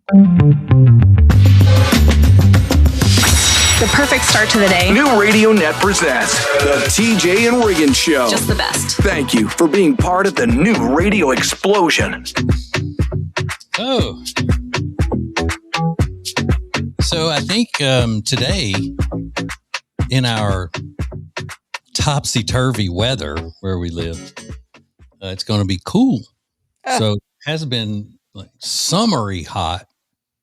The perfect start to the day. New Radio Net presents the TJ and Riggins Show. Just the best. Thank you for being part of the new radio explosion. Oh. So I think today, in our topsy-turvy weather where we live, it's going to be cool. So it has been like summery hot,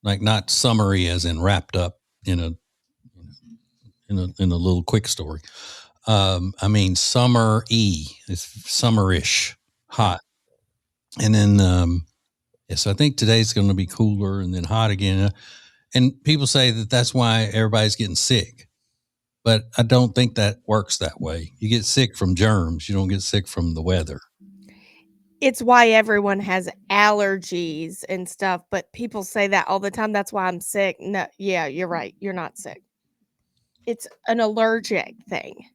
like not summery as in wrapped up in a little quick story. I mean, summer-y. It's summerish hot. And then, so I think today's going to be cooler and then hot again. And people say that that's why everybody's getting sick. But I don't think that works that way. You get sick from germs. You don't get sick from the weather. It's why everyone has allergies and stuff. But people say that all the time. That's why I'm sick. No, yeah, you're right. You're not sick. It's an allergic thing.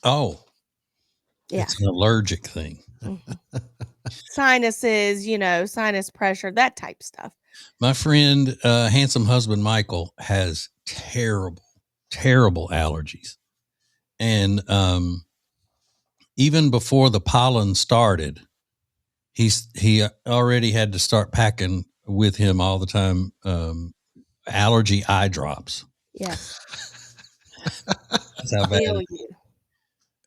Oh. Yeah. It's an allergic thing. Mm-hmm. Sinuses, sinus pressure, that type stuff. My friend, handsome husband Michael, has terrible allergies. And even before the pollen started, he already had to start packing with him all the time allergy eye drops. Yeah. That's how bad it is.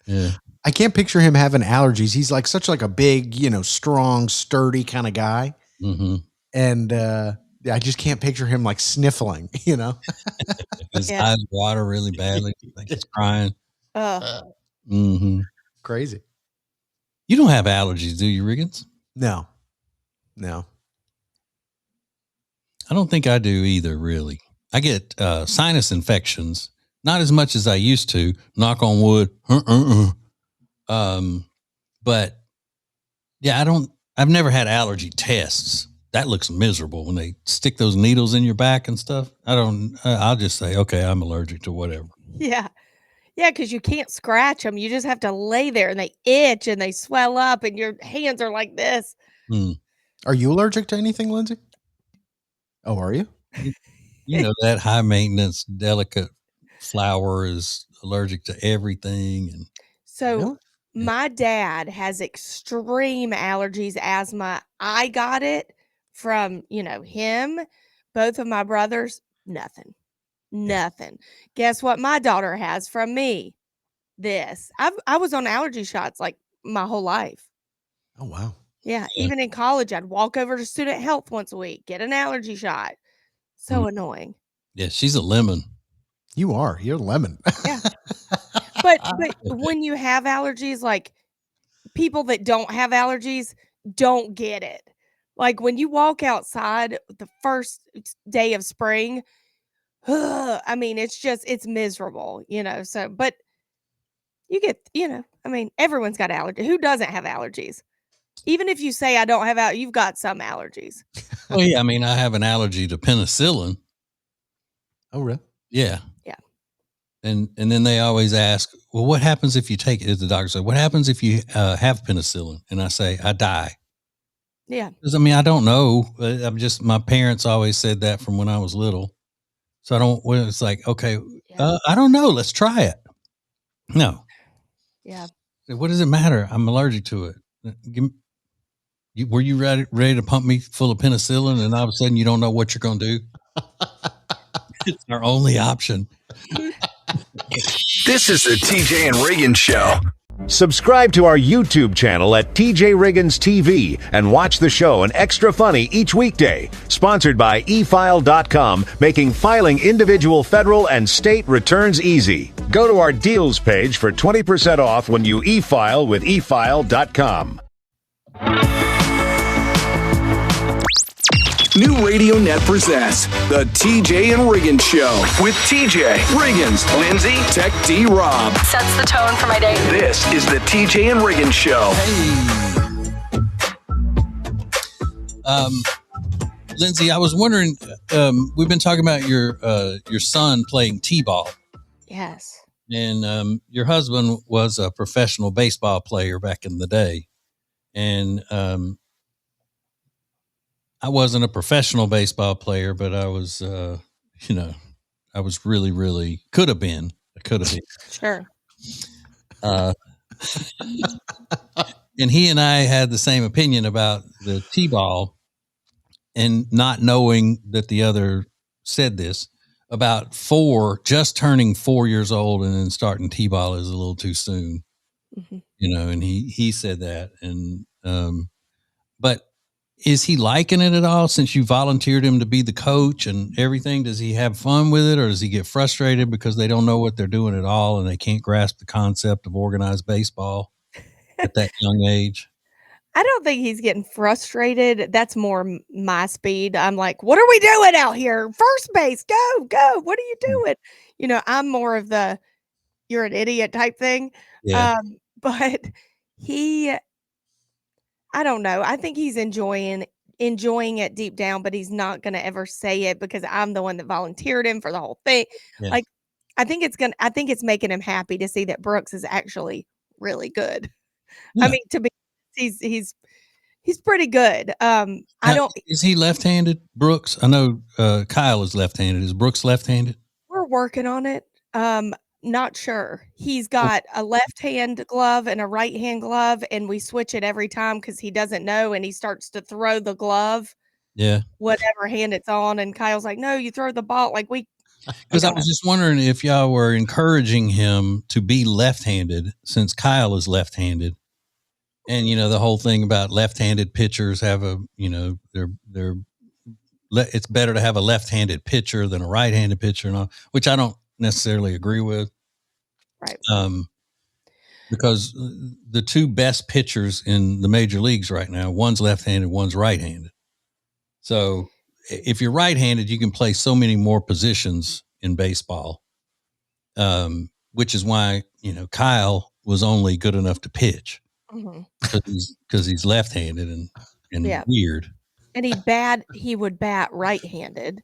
Yeah. I can't picture him having allergies. He's like such like a big, strong, sturdy kind of guy. Mm-hmm. And I just can't picture him like sniffling, His eyes water really badly. Like he's crying. Mm-hmm. Crazy. You don't have allergies, do you, Riggins? No. I don't think I do either, really. I get sinus infections, not as much as I used to, knock on wood. But yeah, I've never had allergy tests. That looks miserable when they stick those needles in your back and stuff. I'll just say, okay, I'm allergic to whatever. Yeah. Yeah, because you can't scratch them. You just have to lay there and they itch and they swell up and your hands are like this. Are you allergic to anything, Lindsay? Oh, are you? You know, that high maintenance, delicate flower is allergic to everything. And so really? My dad has extreme allergies, asthma. I got it from, him. Both of my brothers, nothing. Guess what my daughter has from me? This. I was on allergy shots like my whole life. Oh, wow. Yeah. Even in college, I'd walk over to student health once a week, get an allergy shot. So annoying. Yeah, she's a lemon. You are. You're a lemon. Yeah. But when you have allergies, like people that don't have allergies don't get it. Like when you walk outside the first day of spring, I mean, it's miserable, so, but you get, everyone's got allergies. Who doesn't have allergies? Even if you say I don't have you've got some allergies. Well, yeah, I mean, I have an allergy to penicillin. Oh, really? Yeah. Yeah. And then they always ask, well, what happens if you take it? The doctor said, what happens if you have penicillin? And I say, I die. Yeah. Because, I don't know. My parents always said that from when I was little. So it's like, okay, I don't know. Let's try it. No. Yeah. What does it matter? I'm allergic to it. Were you ready to pump me full of penicillin and all of a sudden you don't know what you're going to do? It's our only option. This is the TJ and Riggins Show. Subscribe to our YouTube channel at TJ Riggins TV and watch the show an extra funny each weekday. Sponsored by eFile.com, making filing individual federal and state returns easy. Go to our deals page for 20% off when you e-file with eFile.com. New Radio Net presents the TJ and Riggins Show with TJ, Riggins, Lindsay, Tech D Rob. Sets the tone for my day. This is the TJ and Riggins Show. Hey. Lindsay, I was wondering, we've been talking about your son playing T-ball. Yes. And your husband was a professional baseball player back in the day. And I wasn't a professional baseball player, but I was, I was really, really could have been. I could have been. Sure. And he and I had the same opinion about the T-ball, and not knowing that the other said this about just turning 4 years old and then starting T-ball is a little too soon, and he said that. And, but is he liking it at all since you volunteered him to be the coach and everything? Does he have fun with it, or does he get frustrated because they don't know what they're doing at all and they can't grasp the concept of organized baseball at that young age? I don't think he's getting frustrated. That's more my speed. I'm like, what are we doing out here? First base, go. What are you doing? I'm more of the you're an idiot type thing. Yeah. But I don't know. I think he's enjoying it deep down, but he's not going to ever say it because I'm the one that volunteered him for the whole thing. Yeah. Like, I think it's making him happy to see that Brooks is actually really good. Yeah. I mean, he's pretty good. I don't. Is he left-handed, Brooks? I know Kyle is left-handed. Is Brooks left-handed? We're working on it. Not sure. He's got a left hand glove and a right hand glove, and we switch it every time because he doesn't know, and he starts to throw the glove. Yeah. Whatever hand it's on, and Kyle's like, "No, you throw the ball." Like because I was just wondering if y'all were encouraging him to be left-handed since Kyle is left-handed. And, the whole thing about left-handed pitchers have it's better to have a left-handed pitcher than a right-handed pitcher, and all, which I don't necessarily agree with. Right. Because the two best pitchers in the major leagues right now, one's left-handed, one's right-handed. So if you're right-handed, you can play so many more positions in baseball, which is why, Kyle was only good enough to pitch. Because he's left-handed and weird. And he would bat right-handed.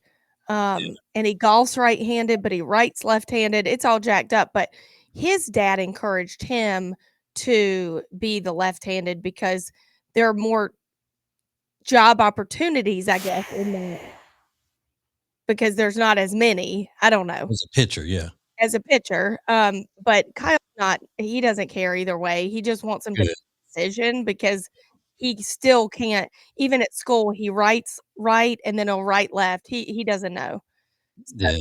And he golfs right-handed, but he writes left-handed. It's all jacked up. But his dad encouraged him to be the left-handed because there are more job opportunities, I guess, in that. Because there's not as many. I don't know. As a pitcher, yeah. As a pitcher. But Kyle's he doesn't care either way. He just wants him to make a decision because he still can't. Even at school, he writes right and then he'll write left. He doesn't know. So,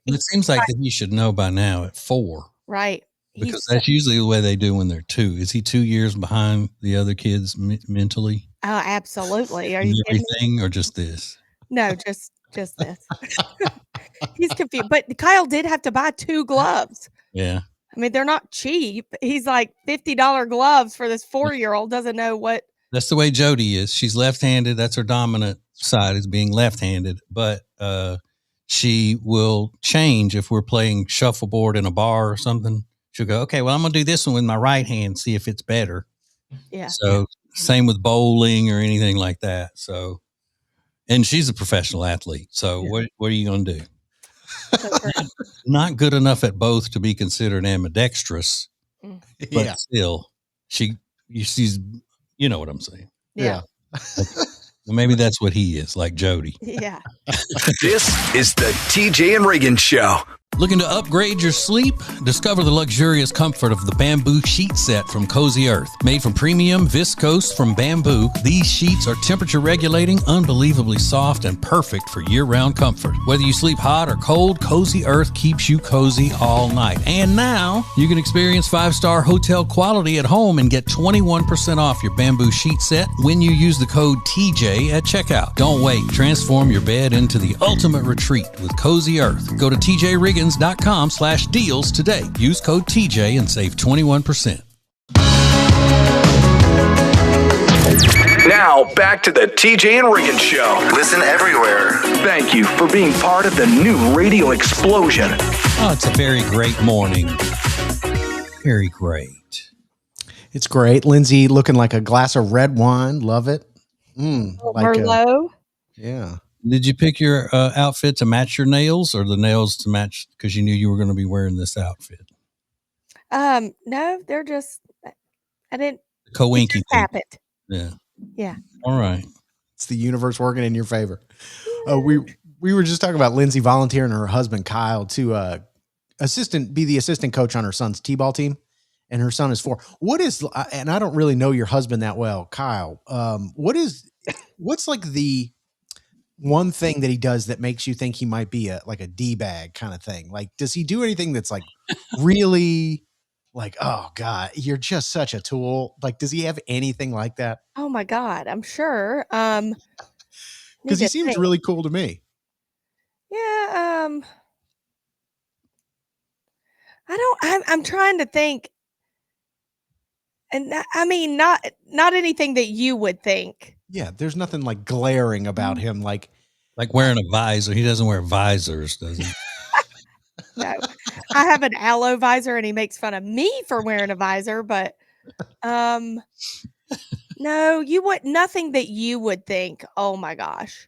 it seems like that he should know by now at 4. Right. Because that's usually the way they do when they're 2. Is he 2 years behind the other kids mentally? Oh, absolutely. Are you everything or just this? No, just this. He's confused. But Kyle did have to buy 2 gloves. Yeah. I mean, they're not cheap. He's like $50 gloves for this 4-year-old doesn't know what. That's the way Jody is. She's left-handed. That's her dominant side, is being left-handed. But she will change if we're playing shuffleboard in a bar or something. She'll go, okay, well, I'm going to do this one with my right hand, see if it's better. Yeah. So same with bowling or anything like that. So, and she's a professional athlete. So what are you going to do? Not good enough at both to be considered ambidextrous, but still, she's, you know what I'm saying? Yeah. Well, maybe that's what he is, like Jody. Yeah. This is the TJ and Riggins Show. Looking to upgrade your sleep? Discover the luxurious comfort of the bamboo sheet set from Cozy Earth. Made from premium viscose from bamboo, these sheets are temperature regulating, unbelievably soft, and perfect for year-round comfort. Whether you sleep hot or cold, Cozy Earth keeps you cozy all night. And now, you can experience 5-star hotel quality at home and get 21% off your bamboo sheet set when you use the code TJ at checkout. Don't wait. Transform your bed into the ultimate retreat with Cozy Earth. Go to tjriggins.com/deals today. Use code TJ and save 21%. Now, back to the TJ and Riggins Show. Listen everywhere. Thank you for being part of the new radio explosion. Oh, it's a very great morning. Very great. It's great. Lindsay looking like a glass of red wine. Love it. Merlot. Yeah. Did you pick your outfit to match your nails, or the nails to match because you knew you were going to be wearing this outfit? No, they're just, I didn't. Coinky thing. Happened. Yeah. Yeah. All right. It's the universe working in your favor. We were just talking about Lindsay volunteering her husband Kyle to be the assistant coach on her son's t-ball team, and her son is 4. What is, and I don't really know your husband that well, Kyle. What's like the one thing that he does that makes you think he might be a D-bag kind of thing? Like, does he do anything that's like really like, oh God, you're just such a tool? Like, does he have anything like that? Oh my God, I'm sure. Because he seems really cool to me. Yeah. I'm trying to think. And I mean, not anything that you would think. Yeah, there's nothing like glaring about him. Like wearing a visor. He doesn't wear visors, does he? No, I have an aloe visor, and he makes fun of me for wearing a visor. But no, nothing that you would think. Oh my gosh.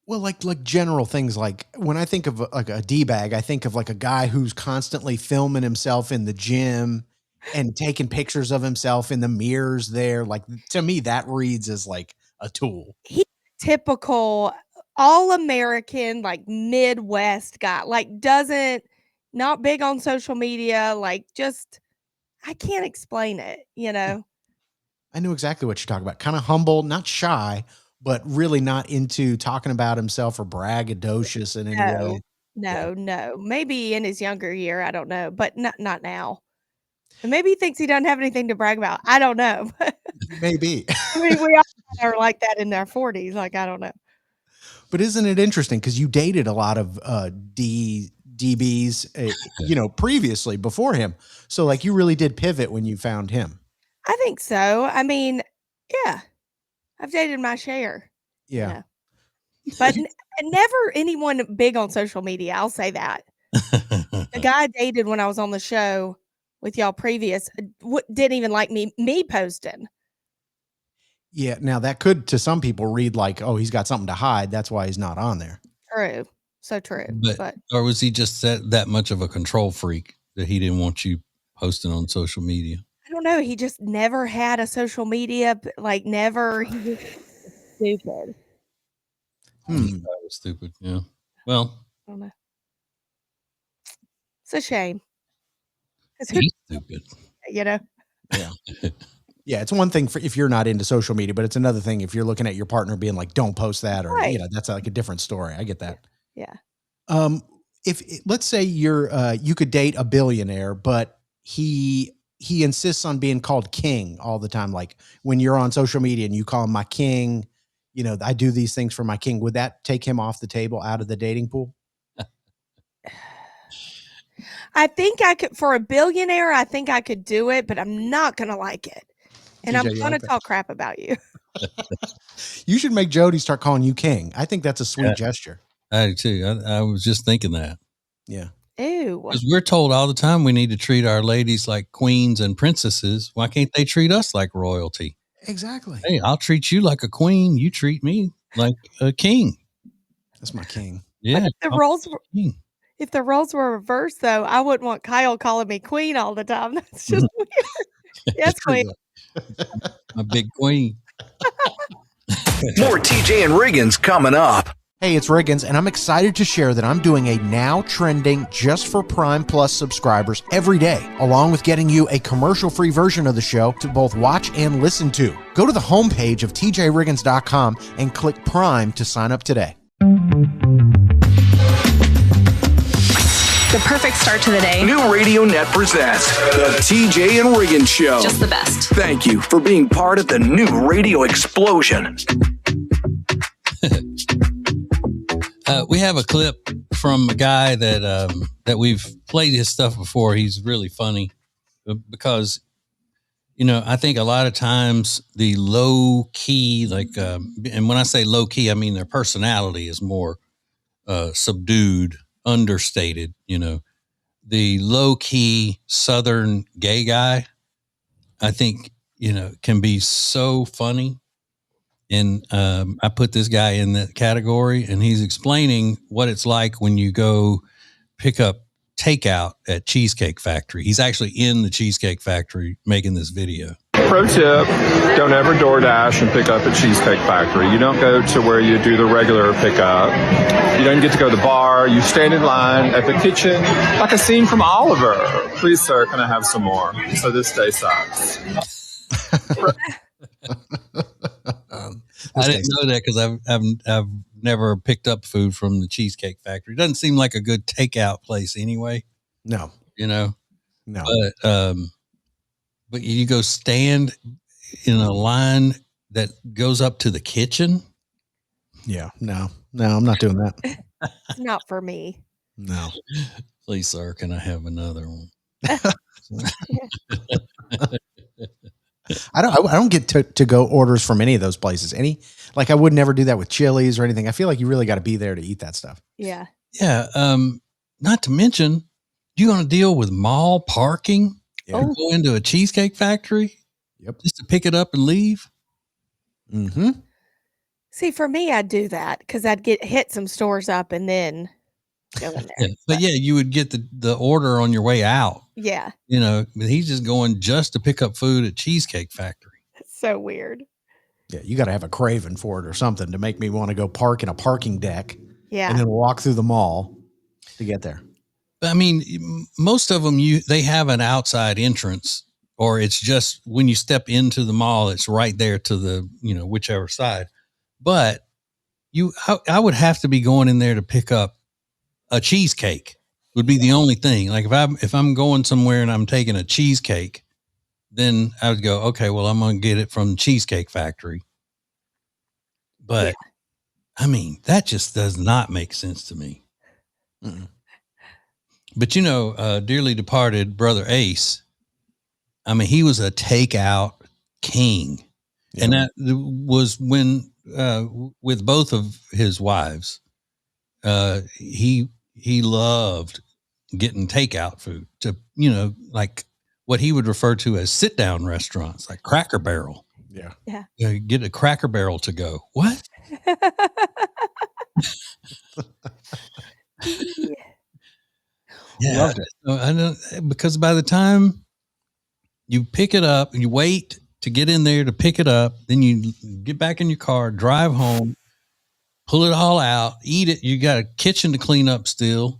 Well, like general things, like when I think of like a D-bag, I think of like a guy who's constantly filming himself in the gym and taking pictures of himself in the mirrors there. Like, to me, that reads as like a tool. He's typical all-American, like Midwest guy, like not big on social media, like just, I can't explain it, you know? I know exactly what you're talking about. Kind of humble, not shy, but really not into talking about himself or braggadocious in any way. No. Maybe in his younger year, I don't know, but not now. And maybe he thinks he doesn't have anything to brag about. I don't know. Maybe. I mean, we all are like that in their 40s. Like, I don't know. But isn't it interesting? Because you dated a lot of DBs, previously before him. So like you really did pivot when you found him. I think so. I mean, yeah, I've dated my share. Yeah. You know? But never anyone big on social media. I'll say that. The guy I dated when I was on the show with y'all previous didn't even like me posting. Yeah. Now that could, to some people, read like, oh, he's got something to hide. That's why he's not on there. True. So true. But or was he just that much of a control freak that he didn't want you posting on social media? I don't know. He just never had a social media, like never. He was stupid. That was stupid. Yeah. Well, I don't know. It's a shame. He's stupid. You know? Yeah. Yeah. It's one thing if you're not into social media, but it's another thing if you're looking at your partner being like, don't post that, or, that's like a different story. I get that. Yeah. If let's say you could date a billionaire, but he insists on being called king all the time. Like when you're on social media and you call him my king, I do these things for my king. Would that take him off the table, out of the dating pool? I think I could, for a billionaire, I think I could do it, but I'm not going to like it. And TJ, I'm going to talk crap about you. You should make Jody start calling you king. I think that's a sweet gesture. I do too. I was just thinking that. Yeah. Ew. Because we're told all the time we need to treat our ladies like queens and princesses. Why can't they treat us like royalty? Exactly. Hey, I'll treat you like a queen. You treat me like a king. That's my king. Yeah. If the roles were reversed, though, I wouldn't want Kyle calling me queen all the time. That's just weird. Yes, queen. A big queen. More TJ and Riggins coming up. Hey, it's Riggins, and I'm excited to share that I'm doing a now trending just for Prime Plus subscribers every day, along with getting you a commercial-free version of the show to both watch and listen to. Go to the homepage of tjriggins.com and click Prime to sign up today. The perfect start to the day. New Radio Net presents the TJ and Riggins Show. Just the best. Thank you for being part of the new radio explosion. We have a clip from a guy that we've played his stuff before. He's really funny because, I think a lot of times the low key, and when I say low key, I mean their personality is more subdued, understated. The low key Southern gay guy, I think, can be so funny. And I put this guy in that category, and he's explaining what it's like when you go pick up takeout at Cheesecake Factory. He's actually in the Cheesecake Factory making this video. Pro tip, don't ever DoorDash and pick up at Cheesecake Factory. You don't go to where you do the regular pickup. You don't get to go to the bar. You stand in line at the kitchen like a scene from Oliver. Please, sir, can I have some more? So this day sucks. I didn't know that because I've never picked up food from the Cheesecake Factory. It doesn't seem like a good takeout place anyway. No, No. But you go stand in a line that goes up to the kitchen. Yeah, no, I'm not doing that. It's not for me. No. Please, sir, can I have another one? I don't get to go orders from any of those places. I would never do that with Chili's or anything. I feel like you really got to be there to eat that stuff. Yeah. Yeah. Not to mention, you're going to deal with mall parking. Yeah. Go into a Cheesecake Factory. Yep. Just to pick it up and leave. Mm-hmm. See, for me, I'd do that because I'd hit some stores up and then go in there. Yeah. But yeah, you would get the order on your way out. Yeah. But he's just going just to pick up food at Cheesecake Factory. It's so weird. Yeah, you got to have a craving for it or something to make me want to go park in a parking deck. Yeah. And then walk through the mall to get there. I mean, most of them, they have an outside entrance, or it's just when you step into the mall, it's right there to the, whichever side. But I would have to be going in there to pick up a cheesecake would be the only thing. Like if I'm going somewhere and I'm taking a cheesecake, then I would go, okay, well, I'm going to get it from Cheesecake Factory. But I mean, that just does not make sense to me. Mm-mm. But dearly departed brother Ace, I mean, he was a takeout king. Yeah. And that was when, with both of his wives, he loved getting takeout food to, like what he would refer to as sit down restaurants, like Cracker Barrel. Yeah. Yeah. Get a Cracker Barrel to go. What? Yeah. Loved it. I know, because by the time you pick it up, you wait to get in there to pick it up, then you get back in your car, drive home, pull it all out, eat it. You got a kitchen to clean up still.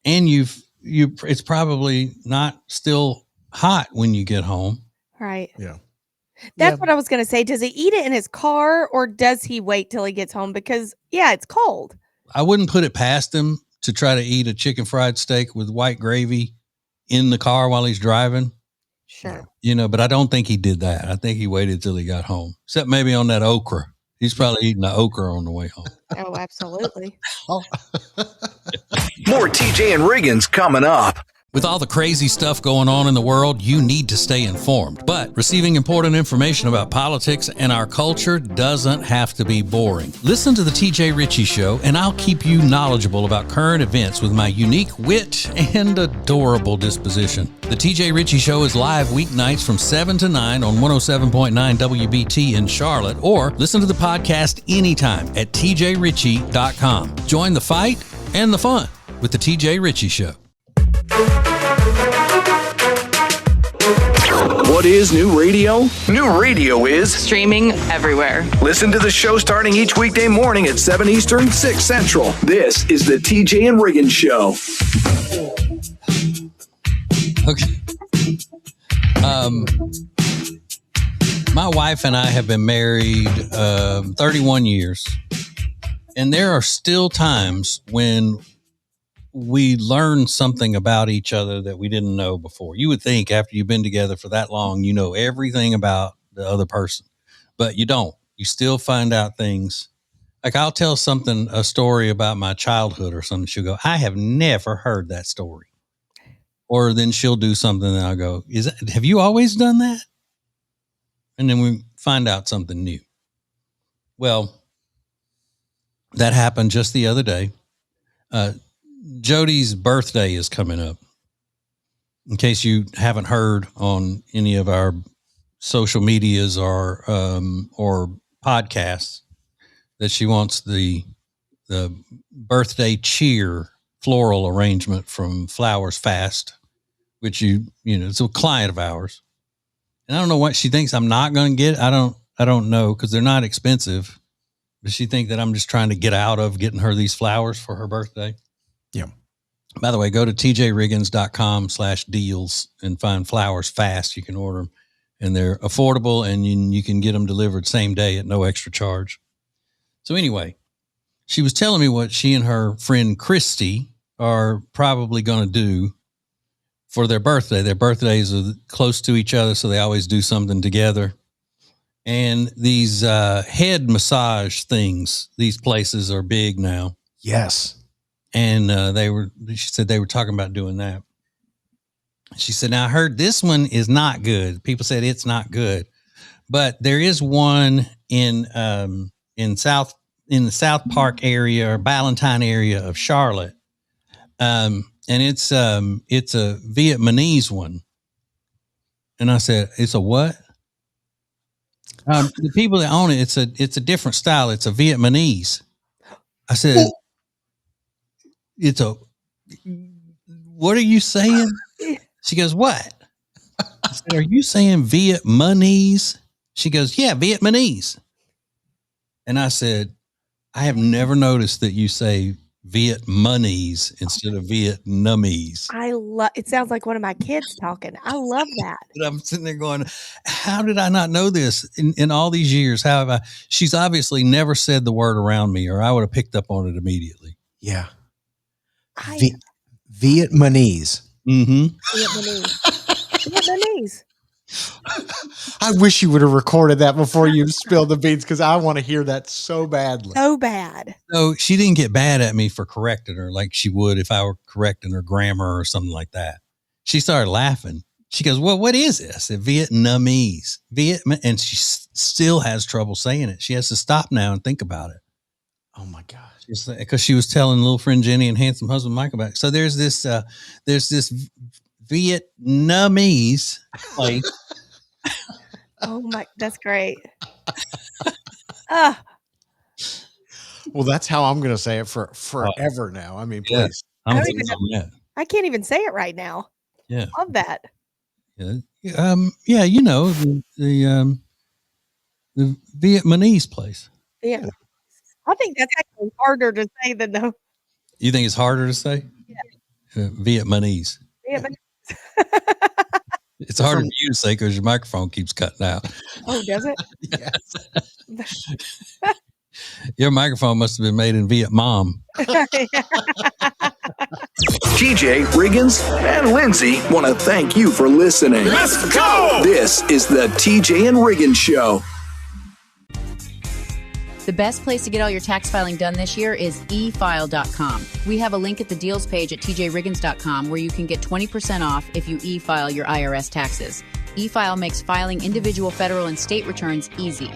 And it's probably not still hot when you get home. Right. Yeah. That's what I was going to say. Does he eat it in his car or does he wait till he gets home? Because it's cold. I wouldn't put it past him to try to eat a chicken fried steak with white gravy in the car while he's driving. Sure. But I don't think he did that. I think he waited till he got home, except maybe on that okra. He's probably eating the okra on the way home. Oh, absolutely. More TJ and Riggins coming up. With all the crazy stuff going on in the world, you need to stay informed. But receiving important information about politics and our culture doesn't have to be boring. Listen to the TJ Ritchie Show, and I'll keep you knowledgeable about current events with my unique wit and adorable disposition. The TJ Ritchie Show is live weeknights from 7 to 9 on 107.9 WBT in Charlotte, or listen to the podcast anytime at tjritchie.com. Join the fight and the fun with the TJ Ritchie Show. What is new radio? New radio is Streaming everywhere. Listen to the show starting each weekday morning at 7 Eastern, 6 Central. This is the TJ and Riggins Show. Okay. My wife and I have been married 31 years, and there are still times when we learn something about each other that we didn't know before. You would think after you've been together for that long, you know everything about the other person, but you don't. You still find out things. Like I'll tell a story about my childhood or something. She'll go, I have never heard that story. Or then she'll do something and I'll go, have you always done that? And then we find out something new. Well, that happened just the other day. Jody's birthday is coming up. In case you haven't heard on any of our social medias or podcasts, that she wants the birthday cheer floral arrangement from Flowers Fast, which it's a client of ours. And I don't know what she thinks I'm not going to get. I don't know, because they're not expensive. Does she think that I'm just trying to get out of getting her these flowers for her birthday? Yeah. By the way, go to tjriggins.com/deals and find flowers fast. You can order them, and they're affordable, and you can get them delivered same day at no extra charge. So anyway, she was telling me what she and her friend Christy are probably going to do for their birthday. Their birthdays are close to each other, so they always do something together. And these head massage things, these places are big now. Yes. And she said they were talking about doing that. She said, now I heard this one is not good. People said it's not good, but there is one in the South Park area or Ballantyne area of Charlotte. And it's a Vietnamese one. And I said, it's a what? The people that own it, it's a different style. It's a Vietnamese. I said, what are you saying? She goes, what? I said, are you saying Vietnamese? She goes, yeah, Vietnamese. And I said, I have never noticed that you say Vietnamese instead of Vietnamese. It sounds like one of my kids talking. I love that. And I'm sitting there going, how did I not know this in all these years? How have I? She's obviously never said the word around me, or I would have picked up on it immediately. Yeah. Vietnamese. Mm-hmm. Vietnamese. I wish you would have recorded that before you spilled the beans, because I want to hear that so badly. So bad. So she didn't get mad at me for correcting her like she would if I were correcting her grammar or something like that. She started laughing. She goes, well, what is it? I said, Vietnamese. And she still has trouble saying it. She has to stop now and think about it. Oh my gosh. Because she was telling little friend Jenny and handsome husband Michael about it. So there's this Vietnamese place. Oh my, that's great. Well, that's how I'm going to say it for forever now. I mean, please. Yeah, I can't even say it right now. Yeah. Love that. Yeah. Yeah. You know, the Vietnamese place. Yeah. I think that's actually harder to say than the. You think it's harder to say? Yeah. Vietnamese. Vietnamese. It's harder for you to say because your microphone keeps cutting out. Oh, does it? Yes. Your microphone must have been made in Vietnam. TJ, Riggins, and Lindsay want to thank you for listening. Let's go! This is the TJ and Riggins Show. The best place to get all your tax filing done this year is efile.com. We have a link at the deals page at tjriggins.com where you can get 20% off if you e-file your IRS taxes. E-file makes filing individual federal and state returns easy.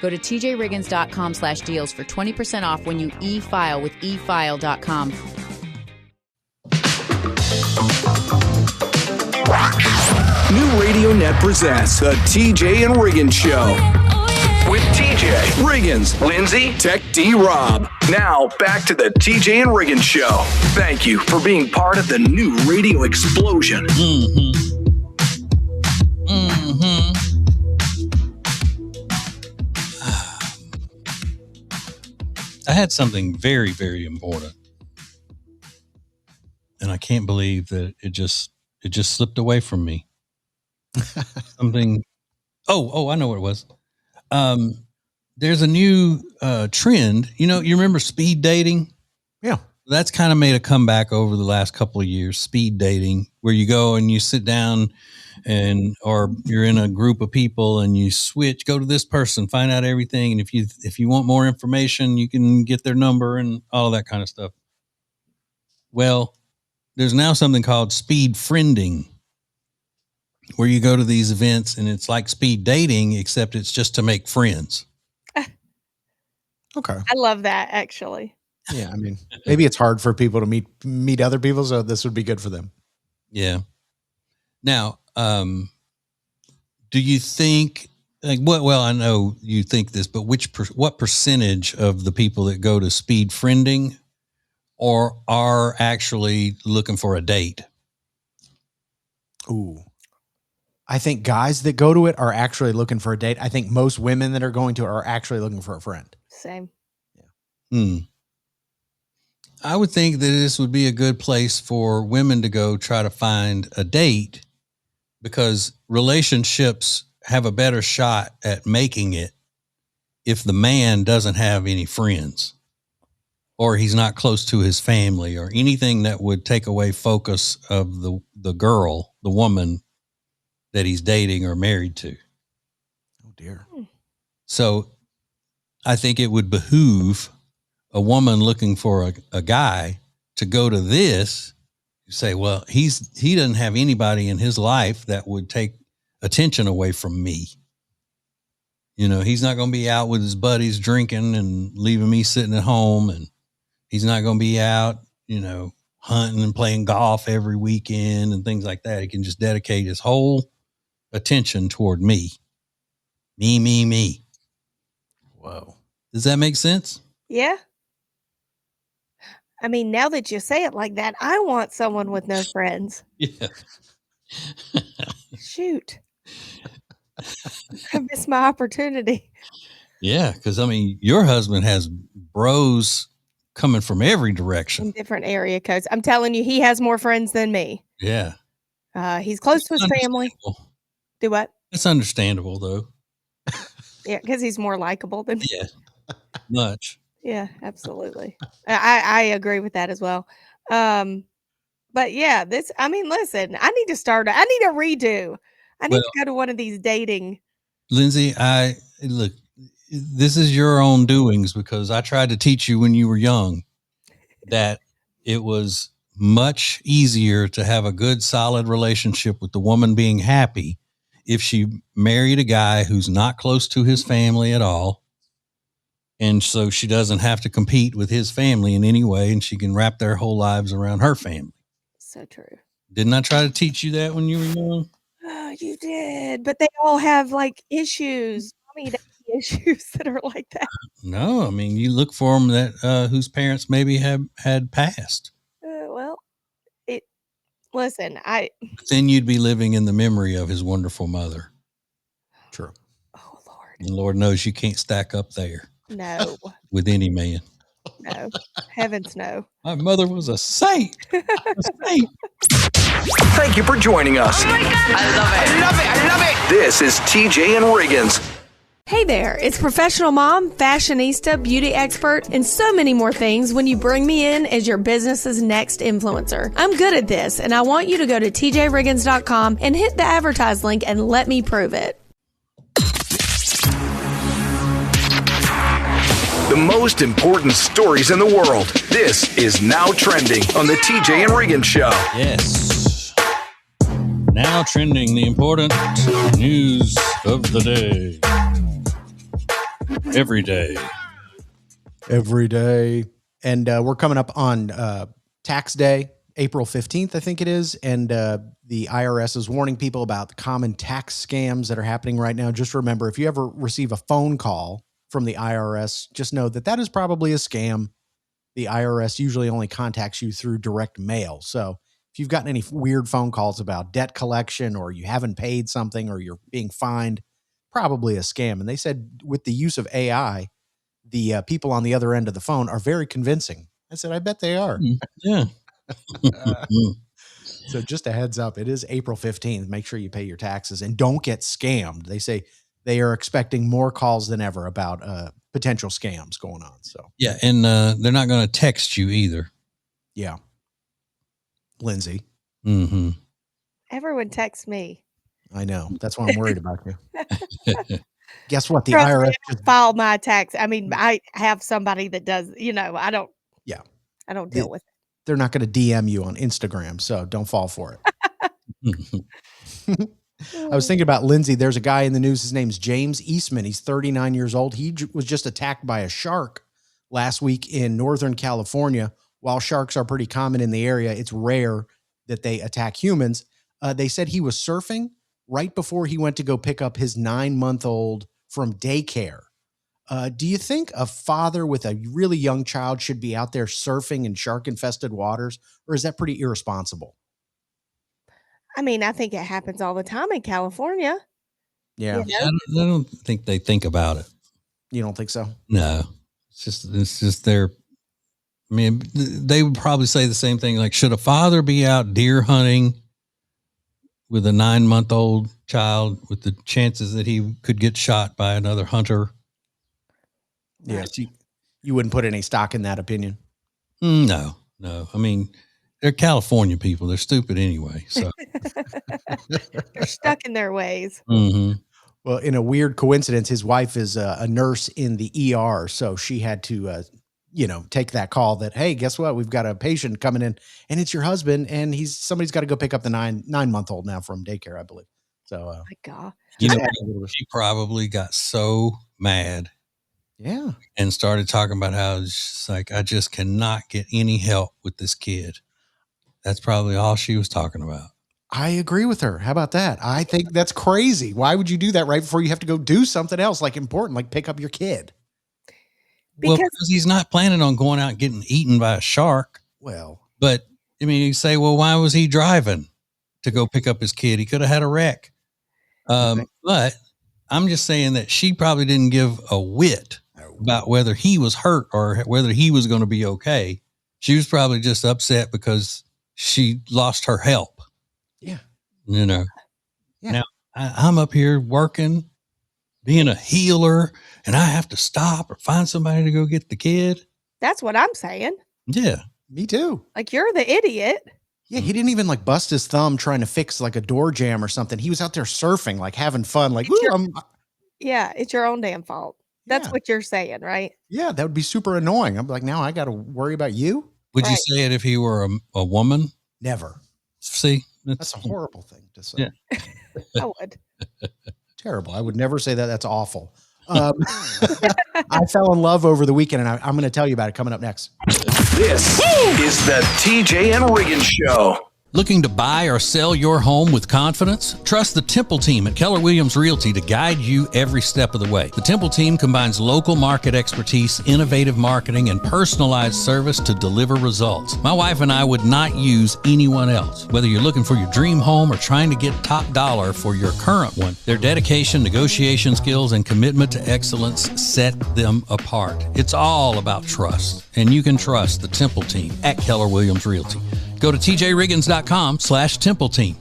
Go to tjriggins.com/deals for 20% off when you e-file with efile.com. New Radio Net presents the TJ and Riggins Show. With TJ, Riggins, Lindsay, Tech D Rob. Now, back to the TJ and Riggins Show. Thank you for being part of the new radio explosion. I had something very, very important. And I can't believe that it just slipped away from me. Something. Oh, I know what it was. There's a new trend. You remember speed dating? Yeah. That's kind of made a comeback over the last couple of years, speed dating, where you go and you sit down or you're in a group of people and you go to this person, find out everything. And if you want more information, you can get their number and all of that kind of stuff. Well, there's now something called speed friending, where you go to these events and it's like speed dating, except it's just to make friends. Okay. I love that, actually. Yeah. I mean, maybe it's hard for people to meet other people, so this would be good for them. Yeah. Now, do you think well, I know you think this, but what percentage of the people that go to speed friending or are actually looking for a date? Ooh. I think guys that go to it are actually looking for a date. I think most women that are going to it are actually looking for a friend. Same. I would think that this would be a good place for women to go try to find a date, because relationships have a better shot at making it if the man doesn't have any friends, or he's not close to his family, or anything that would take away focus of the girl, the woman that he's dating or married to. Oh dear. So I think it would behoove a woman looking for a guy to go to this, say, well, he doesn't have anybody in his life that would take attention away from me. He's not going to be out with his buddies drinking and leaving me sitting at home. And he's not going to be out, hunting and playing golf every weekend and things like that. He can just dedicate his whole attention toward me. Me. Whoa. Does that make sense? Yeah. I mean, now that you say it like that, I want someone with no friends. Yeah. Shoot. I missed my opportunity. Yeah, because your husband has bros coming from every In direction. different area codes. I'm telling you, he has more friends than me. Yeah. He's close to his family. Do what? It's understandable, though. Yeah, because he's more likable than me. Yeah, much. Yeah, absolutely. I agree with that as well. But yeah, listen, I need a redo. I need to go to one of these dating. Lindsay, look, this is your own doings, because I tried to teach you when you were young that it was much easier to have a good, solid relationship with the woman being happy if she married a guy who's not close to his family at all. And so she doesn't have to compete with his family in any way, and she can wrap their whole lives around her family. So true. Didn't I try to teach you that when you were young? Oh, you did. But they all have like issues. Mommy, issues that are like that. No, you look for them that whose parents maybe had passed. Listen, then you'd be living in the memory of his wonderful mother. True. Oh, Lord. And Lord knows you can't stack up there. No. With any man. No. Heavens no. My mother was a saint. A saint. Thank you for joining us. Oh my God. I love it. This is TJ and Riggins. Hey there, it's professional mom, fashionista, beauty expert, and so many more things when you bring me in as your business's next influencer. I'm good at this, and I want you to go to tjriggins.com and hit the advertise link and let me prove it. The most important stories in the world. This is Now Trending on the TJ and Riggins Show. Yes. Now trending, the important news of the day. Every day. And we're coming up on tax day, April 15th, I think it is. And the IRS is warning people about the common tax scams that are happening right now. Just remember, if you ever receive a phone call from the IRS, just know that is probably a scam. The IRS usually only contacts you through direct mail. So if you've gotten any weird phone calls about debt collection, or you haven't paid something, or you're being fined, probably a scam. And they said with the use of AI, the people on the other end of the phone are very convincing. I said, I bet they are. Yeah. So just a heads up, it is April 15th. Make sure you pay your taxes and don't get scammed. They say they are expecting more calls than ever about potential scams going on. So yeah, and they're not going to text you either. Yeah. Lindsay. Mm-hmm. Everyone texts me. I know. That's why I'm worried about you. Guess what? The Trust me, IRS I just file my tax. I have somebody that does, I don't deal with it. They're not going to DM you on Instagram, so don't fall for it. I was thinking about Lindsay. There's a guy in the news. His name's James Eastman. He's 39 years old. He was just attacked by a shark last week in Northern California. While sharks are pretty common in the area, it's rare that they attack humans. They said he was surfing right before he went to go pick up his 9-month-old from daycare. Do you think a father with a really young child should be out there surfing in shark-infested waters, or is that pretty irresponsible? I mean, I think it happens all the time in California. Yeah. You know? I don't think they think about it. You don't think so? No, it's just their. I mean, they would probably say the same thing. Like, should a father be out deer hunting with a 9-month-old child with the chances that he could get shot by another hunter? Yes. You wouldn't put any stock in that opinion. No. I mean, they're California people. They're stupid anyway. So They're stuck in their ways. Mhm. Well, in a weird coincidence, his wife is a nurse in the ER. So she had to, take that call that, hey, guess what? We've got a patient coming in and it's your husband. And somebody's got to go pick up the 9-month-old now from daycare, I believe. So, My God. She probably got so mad. Yeah. And started talking about how she's like, I just cannot get any help with this kid. That's probably all she was talking about. I agree with her. How about that? I think that's crazy. Why would you do that right before you have to go do something else like important, like pick up your kid? Because he's not planning on going out and getting eaten by a shark. Well, but I mean, you say, well, why was he driving to go pick up his kid? He could have had a wreck. But I'm just saying that she probably didn't give a whit about whether he was hurt or whether he was going to be okay. She was probably just upset because she lost her help. Yeah. Yeah. Now I'm up here working, being a healer, and I have to stop or find somebody to go get the kid. That's what I'm saying. Yeah. Me too. Like, you're the idiot. Yeah, he didn't even like bust his thumb trying to fix like a door jam or something. He was out there surfing, like having fun. Like, yeah, it's your own damn fault. That's what you're saying, right? Yeah, that would be super annoying. I'm like, now I got to worry about you. Would you say it if he were a woman? Never. See, that's a horrible thing to say. Yeah. I would. Terrible. I would never say that. That's awful. I fell in love over the weekend, and I'm going to tell you about it coming up next. This is the TJ and Riggins Show. Looking to buy or sell your home with confidence? Trust the Temple team at Keller Williams Realty to guide you every step of the way. The Temple team combines local market expertise, innovative marketing, and personalized service to deliver results. My wife and I would not use anyone else. Whether you're looking for your dream home or trying to get top dollar for your current one, their dedication, negotiation skills, and commitment to excellence set them apart. It's all about trust, and you can trust the Temple team at Keller Williams Realty. Go to tjriggins.com/Temple Team.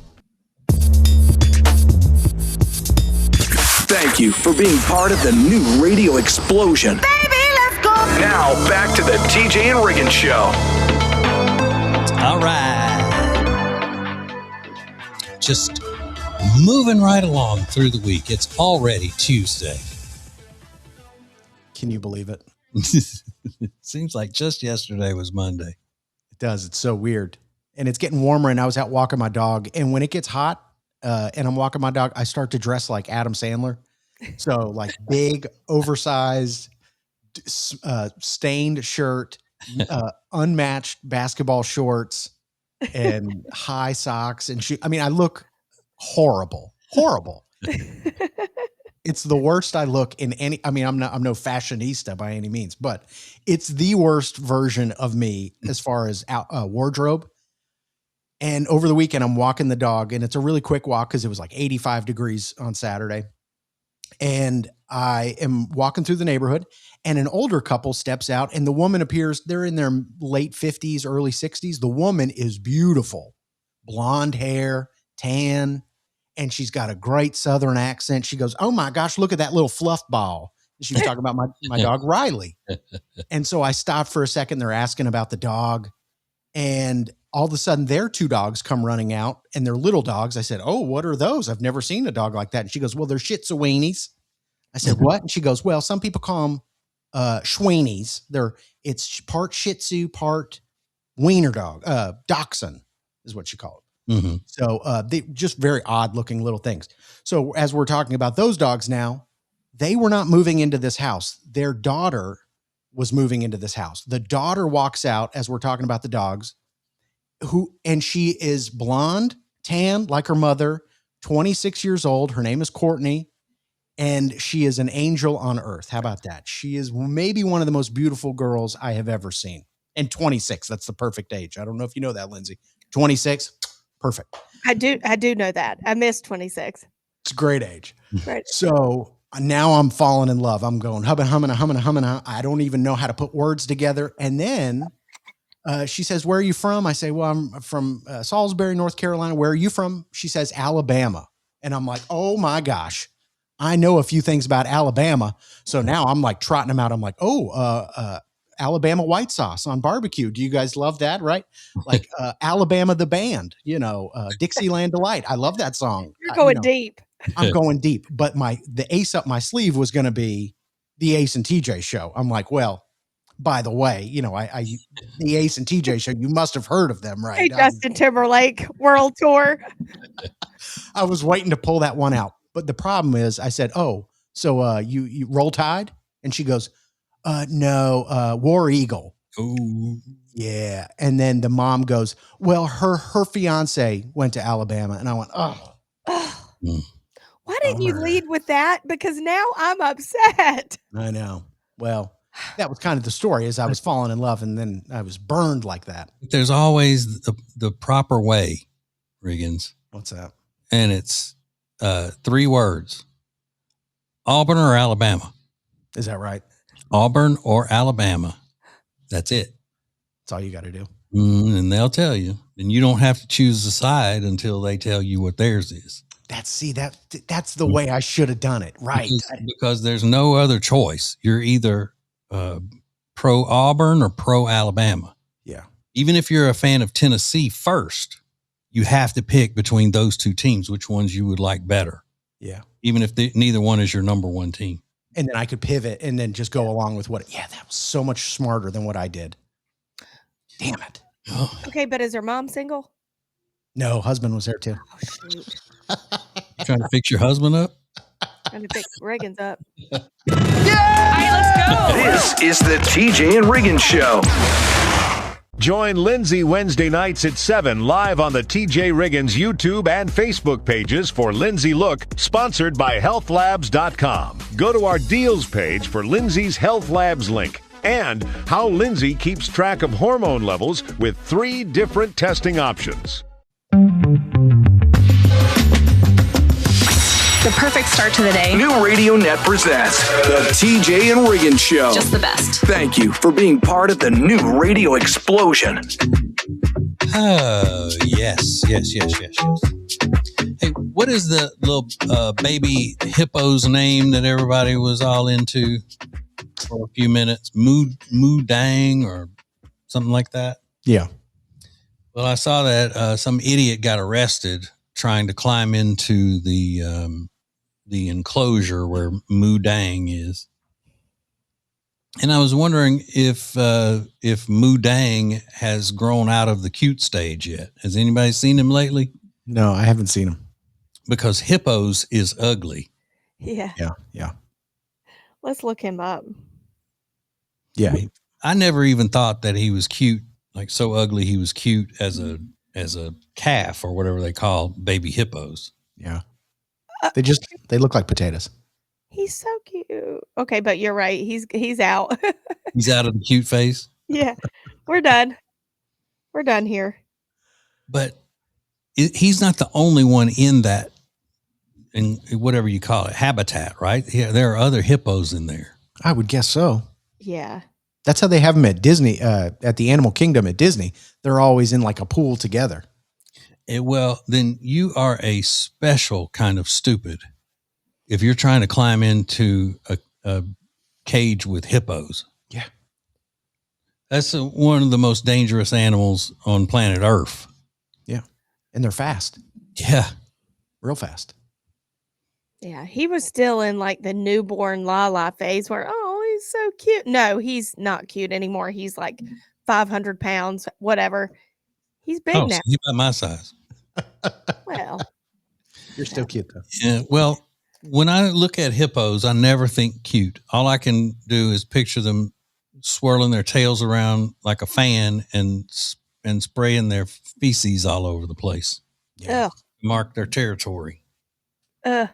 Thank you for being part of the new radio explosion. Baby, let's go. Now, back to the TJ and Riggins Show. All right. Just moving right along through the week. It's already Tuesday. Can you believe it? It seems like just yesterday was Monday. It does. It's so weird. And it's getting warmer, and I was out walking my dog. And when it gets hot and I'm walking my dog, I start to dress like Adam Sandler. So like big, oversized, stained shirt, unmatched basketball shorts, and high socks and shoes. I mean, I look horrible. It's the worst I look in any. I mean, I'm no fashionista by any means, but it's the worst version of me as far as wardrobe. And over the weekend, I'm walking the dog, and it's a really quick walk because it was like 85 degrees on Saturday. And I am walking through the neighborhood, and an older couple steps out, and the woman appears. They're in their late 50s, early 60s. The woman is beautiful, blonde hair, tan, and she's got a great Southern accent. She goes, "Oh my gosh, look at that little fluff ball." She was talking about my dog, Riley. And so I stopped for a second. They're asking about the dog, and all of a sudden, their two dogs come running out, and they're little dogs. I said, "Oh, what are those? I've never seen a dog like that." And she goes, "Well, they're Shih Tzu weenies." I said, "What?" And she goes, "Well, some people call them Schweenies. It's part Shih Tzu, part wiener dog. Dachshund is what she called it." Mm-hmm. So they just very odd looking little things. So as we're talking about those dogs now, they were not moving into this house. Their daughter was moving into this house. The daughter walks out as we're talking about the dogs. And she is blonde, tan, like her mother, 26 years old. Her name is Courtney, and she is an angel on earth. How about that? She is maybe one of the most beautiful girls I have ever seen. And 26, that's the perfect age. I don't know if you know that, Lindsay. 26, perfect. I do know that. I missed 26. It's a great age. Right. So now I'm falling in love. I'm going humming. I don't even know how to put words together. And then she says, "Where are you from?" I say, "Well, I'm from Salisbury, North Carolina." "Where are you from?" She says, "Alabama." And I'm like, "Oh my gosh, I know a few things about Alabama." So now I'm like trotting them out. I'm like, "Oh, Alabama white sauce on barbecue. Do you guys love that?" Right? Like Alabama, the band, Dixieland Delight. I love that song. You're going deep. I'm going deep, but the ace up my sleeve was going to be the Ace and TJ show. I'm like, well, by the way, the Ace and TJ show, you must have heard of them, right? Hey, Justin Timberlake World Tour. I was waiting to pull that one out. But the problem is I said, "Oh, so you Roll Tide?" And she goes, "No, War Eagle." Ooh. Yeah. And then the mom goes, "Well, her fiance went to Alabama." And I went, "Oh." Why didn't you lead with that? Because now I'm upset. I know. Well, that was kind of the story, as I was falling in love and then I was burned like that. There's always the proper way, Riggins. What's that? And it's 3 words. Auburn or Alabama. Is that right? Auburn or Alabama. That's it. That's all you got to do. And they'll tell you. And you don't have to choose a side until they tell you what theirs is. That's the way I should have done it. Right. Because there's no other choice. You're either pro Auburn or pro Alabama. Yeah. Even if you're a fan of Tennessee first, you have to pick between those 2 teams, which ones you would like better. Yeah. Even if neither one is your number 1 team. And then I could pivot and then just go along with that was so much smarter than what I did. Damn it. Oh. Okay, but is her mom single? No, husband was there too. Oh, shoot. Trying to fix your husband up? Trying to pick Riggins up. All right, let's go. This is the TJ and Riggins Show. Join Lindsay Wednesday nights at 7 live on the TJ Riggins YouTube and Facebook pages for Lindsay Look, sponsored by healthlabs.com. Go to our deals page for Lindsay's Health Labs link and how Lindsay keeps track of hormone levels with 3 different testing options. The perfect start to the day. New Radio Net presents the TJ and Riggins Show. Just the best. Thank you for being part of the new radio explosion. Oh, yes. Hey, what is the little baby hippo's name that everybody was all into for a few minutes? Moo Dang or something like that? Yeah. Well, I saw that some idiot got arrested trying to climb into the enclosure where Moo Dang is. And I was wondering if Moo Dang has grown out of the cute stage yet. Has anybody seen him lately? No, I haven't seen him. Because hippos is ugly. Yeah. Yeah. Let's look him up. Yeah. I never even thought that he was cute, like so ugly he was cute as a calf or whatever they call baby hippos. Yeah. They look like potatoes. He's so cute. Okay, but you're right. He's out. He's out of the cute phase. Yeah. We're done. We're done here. But he's not the only one in that, in whatever you call it, habitat, right? Yeah, there are other hippos in there. I would guess so. Yeah. That's how they have them at Disney, at the Animal Kingdom at Disney. They're always in like a pool together. Well, then you are a special kind of stupid if you're trying to climb into a cage with hippos. Yeah. That's one of the most dangerous animals on planet Earth. Yeah. And they're fast. Yeah. Real fast. Yeah. He was still in like the newborn Lala phase where, oh, he's so cute. No, he's not cute anymore. He's like 500 pounds, whatever. He's big now. So he's about my size. Well, you're still cute though. Yeah. Well, when I look at hippos, I never think cute. All I can do is picture them swirling their tails around like a fan and spraying their feces all over the place. Yeah. Mark their territory. Yeah.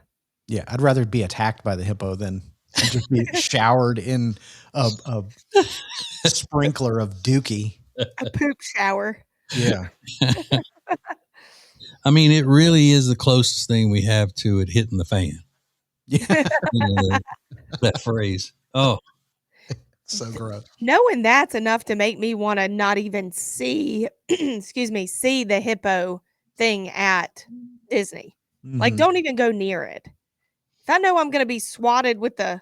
I'd rather be attacked by the hippo than just be showered in a sprinkler of dookie. a poop shower. Yeah. I mean, it really is the closest thing we have to it hitting the fan. Yeah. That phrase. Oh, So gross. Knowing that's enough to make me want to not even see, see the hippo thing at Disney. Like, Mhm. don't even go near it. If I know I'm going to be swatted with the.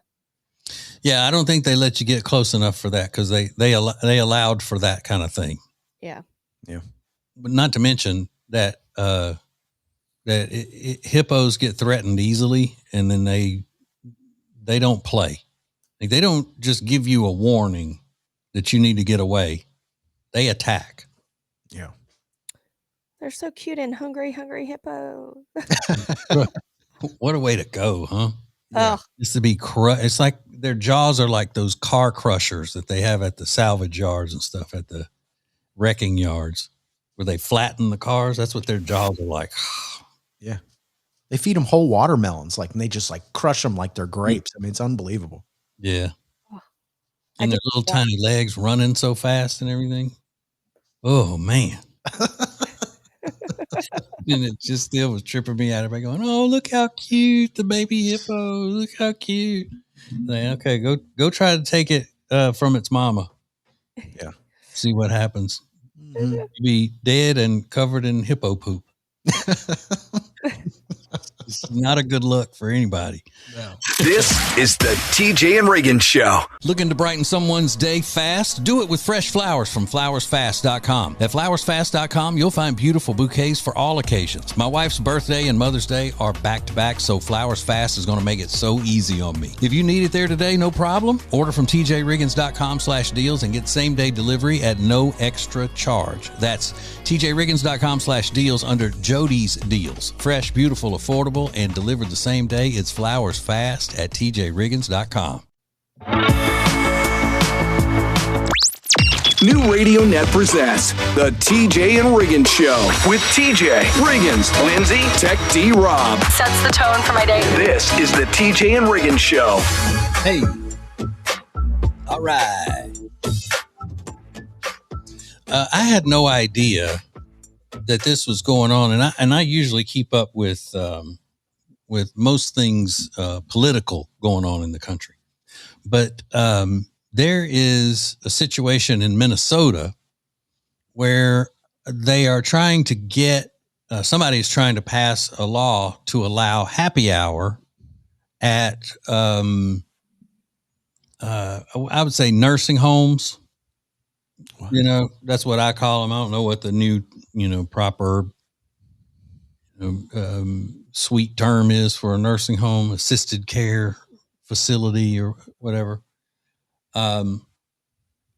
yeah. I don't think they let you get close enough for that because they allowed for that kind of thing. Yeah. But not to mention that hippos get threatened easily, and then they don't play. Like, they don't just give you a warning that you need to get away. They attack. Yeah. They're so cute and hungry hippo. What a way to go, huh? Yeah. Just to be it's like their jaws are like those car crushers that they have at the salvage yards and stuff, at the wrecking yards where they flatten the cars. That's what their jaws are like. Yeah. They feed them whole watermelons, and they just crush them like they're grapes. I mean, it's unbelievable. Yeah. I And their could- little tiny legs running so fast and everything. Oh, man. And it just still was tripping me out. Everybody going, oh, look how cute the baby hippo. Look how cute. Like, okay, go try to take it from its mama. Yeah. See what happens. Mhm. You'll be dead and covered in hippo poop. It's not a good look for anybody. No. This is the TJ and Riggins Show. Looking to brighten someone's day fast? Do it with fresh flowers from flowersfast.com. At flowersfast.com, you'll find beautiful bouquets for all occasions. My wife's birthday and Mother's Day are back-to-back, so Flowers Fast is going to make it so easy on me. If you need it there today, no problem. Order from tjriggins.com/deals and get same-day delivery at no extra charge. That's tjriggins.com/deals under Jody's Deals. Fresh, beautiful, affordable, and delivered the same day. It's Flowers Fast at tjriggins.com. New Radio Net presents the TJ and Riggins Show with TJ, Riggins, Lindsay, Tech D Rob. Sets the tone for my day. This is the TJ and Riggins Show. Hey. All right. I had no idea that this was going on, and I usually keep up with most things political going on in the country, but there is a situation in Minnesota where they are trying to get somebody is trying to pass a law to allow happy hour at I would say nursing homes. What? You know, that's what I call them. I don't know what the new, proper sweet term is for a nursing home, assisted care facility or whatever. And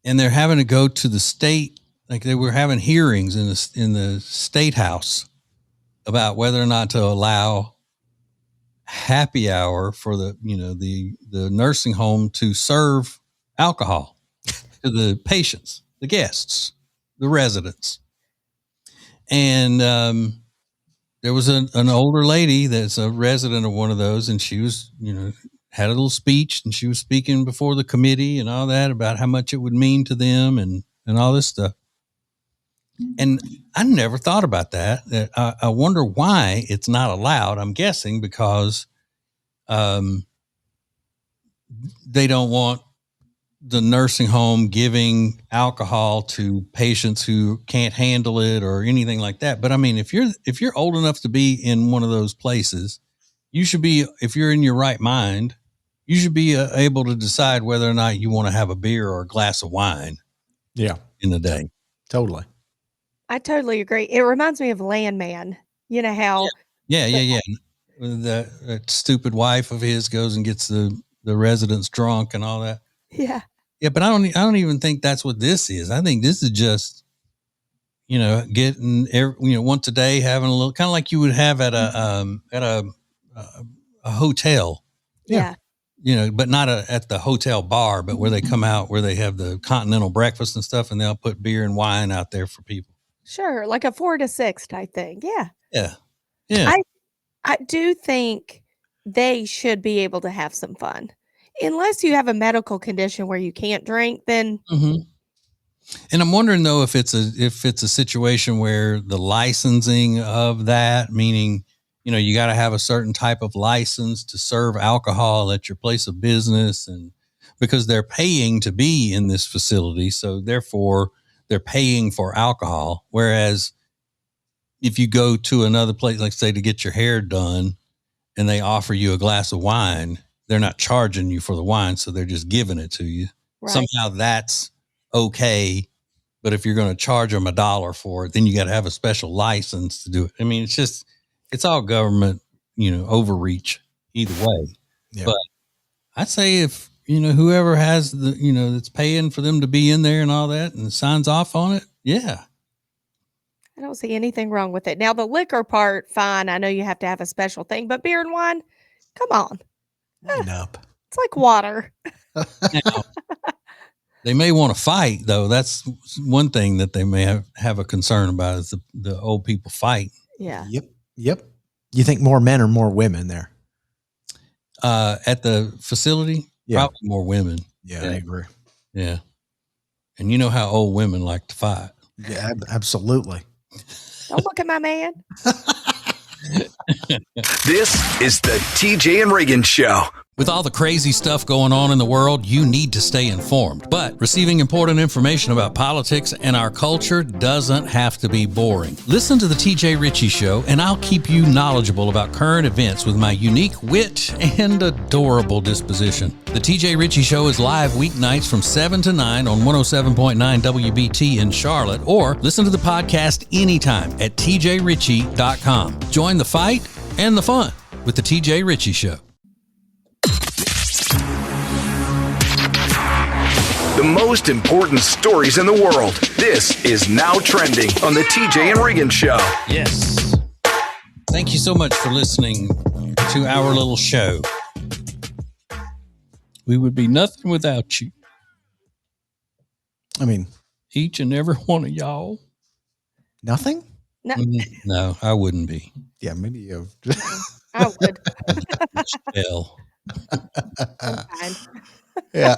they're having to go to the state, like they were having hearings in the state house about whether or not to allow happy hour for the nursing home to serve alcohol to the patients, the guests, the residents. And there was an older lady that's a resident of one of those, and she was, had a little speech, and she was speaking before the committee and all that about how much it would mean to them and all this stuff. And I never thought about that. I wonder why it's not allowed. I'm guessing because they don't want the nursing home giving alcohol to patients who can't handle it or anything like that. But I mean, if you're old enough to be in one of those places, you should be, if you're in your right mind, you should be able to decide whether or not you want to have a beer or a glass of wine. Yeah, in the day. Totally. I totally agree. It reminds me of Landman. You know how? Yeah. That stupid wife of his goes and gets the residents drunk and all that. Yeah. Yeah, but I don't even think that's what this is. I think this is just, getting once a day, having a little, kind of like you would have at a hotel. Yeah. But not at the hotel bar, but where they come out, where they have the continental breakfast and stuff, and they'll put beer and wine out there for people. Sure, like a 4 to 6 type thing. Yeah. Yeah. I do think they should be able to have some fun. Unless you have a medical condition where you can't drink, then And I'm wondering though if it's a situation where the licensing of that, meaning, you got to have a certain type of license to serve alcohol at your place of business, and because they're paying to be in this facility, so therefore they're paying for alcohol. Whereas if you go to another place, like say to get your hair done, and they offer you a glass of wine, they're not charging you for the wine, so they're just giving it to you. Right. Somehow that's okay. But if you're going to charge them $1 for it, then you got to have a special license to do it. I mean, it's all government, overreach either way. Yeah. But I'd say if, whoever has that's paying for them to be in there and all that and signs off on it. Yeah. I don't see anything wrong with it. Now the liquor part, fine. I know you have to have a special thing, but beer and wine, come on. Line up. It's like water. Now, they may want to fight, though. That's one thing that they may have a concern about is the old people fight. Yeah. Yep. You think more men or more women there? At the facility? Yeah. Probably more women. Yeah, I agree. Yeah. And you know how old women like to fight. Yeah, absolutely. Don't look at my man. This is the TJ and Riggins Show. With all the crazy stuff going on in the world, you need to stay informed. But receiving important information about politics and our culture doesn't have to be boring. Listen to the TJ Ritchie Show, and I'll keep you knowledgeable about current events with my unique wit and adorable disposition. The TJ Ritchie Show is live weeknights from 7 to 9 on 107.9 WBT in Charlotte, or listen to the podcast anytime at tjritchie.com. Join the fight and the fun with the TJ Ritchie Show. The most important stories in the world. This is Now Trending on the TJ and Riggins Show. Yes. Thank you so much for listening to our little show. We would be nothing without you. I mean, each and every one of y'all. Nothing? No. No, I wouldn't be. Yeah, maybe you. I would. Hell. Yeah.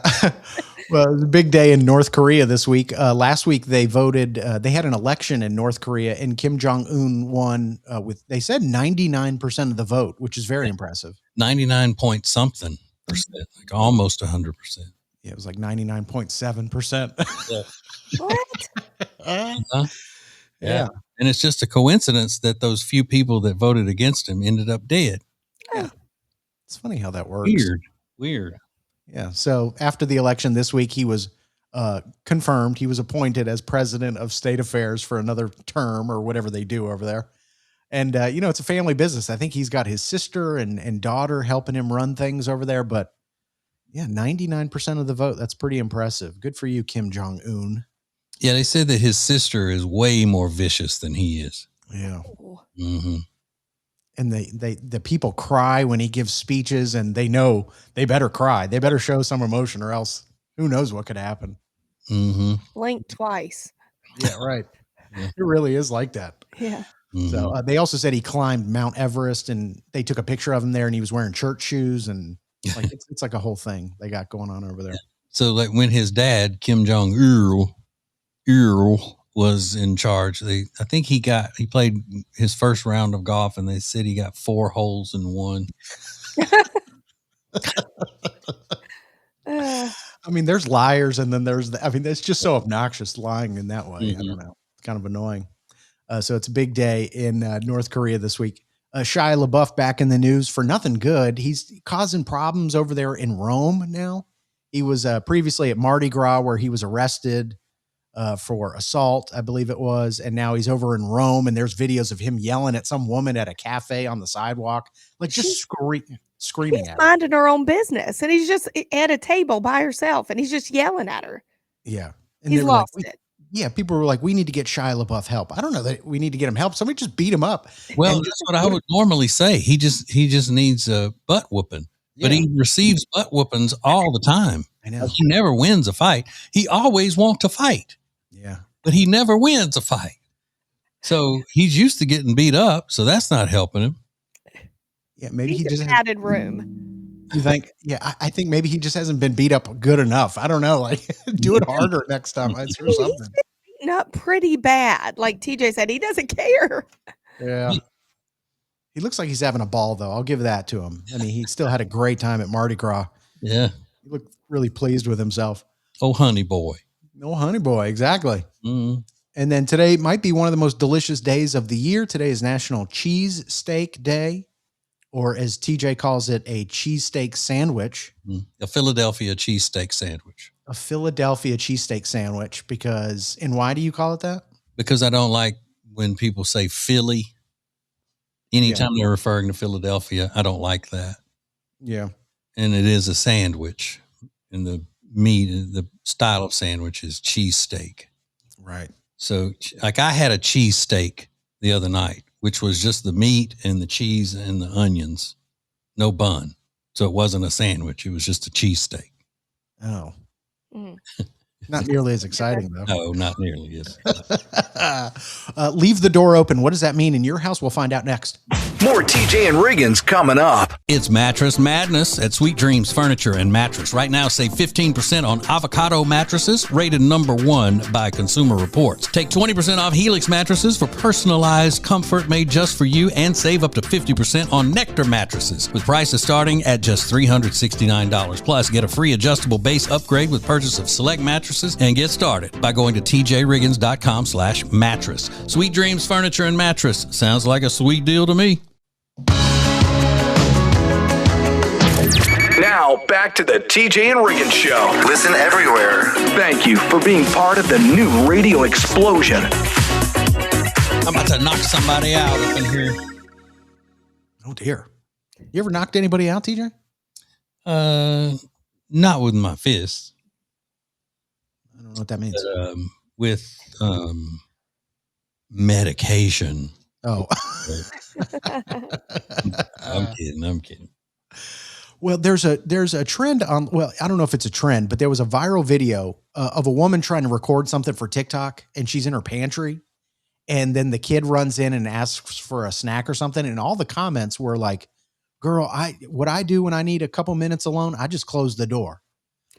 Well, it was a big day in North Korea this week. Last week they voted, they had an election in North Korea, and Kim Jong-un won with, they said 99% of the vote, which is very impressive. 99 point something %, like almost 100%. Yeah, it was like 99.7%. Yeah. What? Yeah. And it's just a coincidence that those few people that voted against him ended up dead. Yeah. It's funny how that works. Weird. Yeah. So after the election this week, he was confirmed. He was appointed as president of state affairs for another term or whatever they do over there. And, it's a family business. I think he's got his sister and daughter helping him run things over there. But yeah, 99% of the vote. That's pretty impressive. Good for you, Kim Jong-un. Yeah, they said that his sister is way more vicious than he is. Yeah. Mm-hmm. And the people cry when he gives speeches, and they know they better cry. They better show some emotion, or else who knows what could happen. Mm-hmm. Blink twice. Yeah, right. Yeah. It really is like that. Yeah. Mm-hmm. So they also said he climbed Mount Everest, and they took a picture of him there, and he was wearing church shoes, and like it's like a whole thing they got going on over there. So like when his dad, Kim Jong-il, was in charge, I think he played his first round of golf, and they said he got 4 holes in one. I mean, there's liars, and then it's just so obnoxious lying in that way. Mm-hmm. I don't know. It's kind of annoying. So it's a big day in North Korea this week. Shia LaBeouf back in the news for nothing good. He's causing problems over there in Rome now. He was previously at Mardi Gras, where he was arrested for assault, I believe it was. And now he's over in Rome, and there's videos of him yelling at some woman at a cafe on the sidewalk, like just screaming She's at her. Minding her own business, and he's just at a table by herself, and he's just yelling at her. Yeah. And he's lost it. Yeah, people were like, we need to get Shia LaBeouf help. I don't know that we need to get him help. Somebody just beat him up. Well, that's what I would normally say. He just needs a butt whooping. But he receives butt whoopings all the time. I know. Like he never wins a fight. He always wants to fight. Yeah. But he never wins a fight. So he's used to getting beat up. So that's not helping him. Yeah, maybe he just has padded room. You think? Yeah, I think maybe he just hasn't been beat up good enough. I don't know. Like, do it harder next time. Or something. Not pretty bad. Like TJ said, he doesn't care. Yeah. He looks like he's having a ball, though. I'll give that to him. I mean, he still had a great time at Mardi Gras. Yeah. He looked really pleased with himself. Oh, honey boy. No honey boy. Exactly. Mm. And then today might be one of the most delicious days of the year. Today is National Cheese Steak Day, or as TJ calls it, a cheesesteak sandwich. A Philadelphia cheesesteak sandwich. A Philadelphia cheesesteak sandwich. Because, and why do you call it that? Because I don't like when people say Philly. Anytime they're referring to Philadelphia, I don't like that. Yeah. And it is a sandwich. And the meat, the style of sandwich is cheesesteak. Right. So, like, I had a cheesesteak the other night, which was just the meat and the cheese and the onions, no bun. So it wasn't a sandwich. It was just a cheesesteak. Oh. Not nearly as exciting, though. No, not nearly as. Leave the door open. What does that mean in your house? We'll find out next. More TJ and Riggins coming up. It's Mattress Madness at Sweet Dreams Furniture and Mattress. Right now, save 15% on avocado mattresses, rated #1 by Consumer Reports. Take 20% off Helix mattresses for personalized comfort made just for you, and save up to 50% on Nectar mattresses, with prices starting at just $369. Plus, get a free adjustable base upgrade with purchase of select mattresses, and get started by going to tjriggins.com/mattress. Sweet Dreams Furniture and Mattress. Sounds like a sweet deal to me. Now, back to the TJ and Riggins Show. Listen everywhere. Thank you for being part of the new radio explosion. I'm about to knock somebody out up in here. Oh, dear. You ever knocked anybody out, TJ? Not with my fists. I don't know what that means. But, with medication. Oh. I'm kidding. Well, there's a trend on, well, I don't know if it's a trend, but there was a viral video of a woman trying to record something for TikTok, and she's in her pantry, and then the kid runs in and asks for a snack or something, and all the comments were like, girl, what I do when I need a couple minutes alone, I just close the door.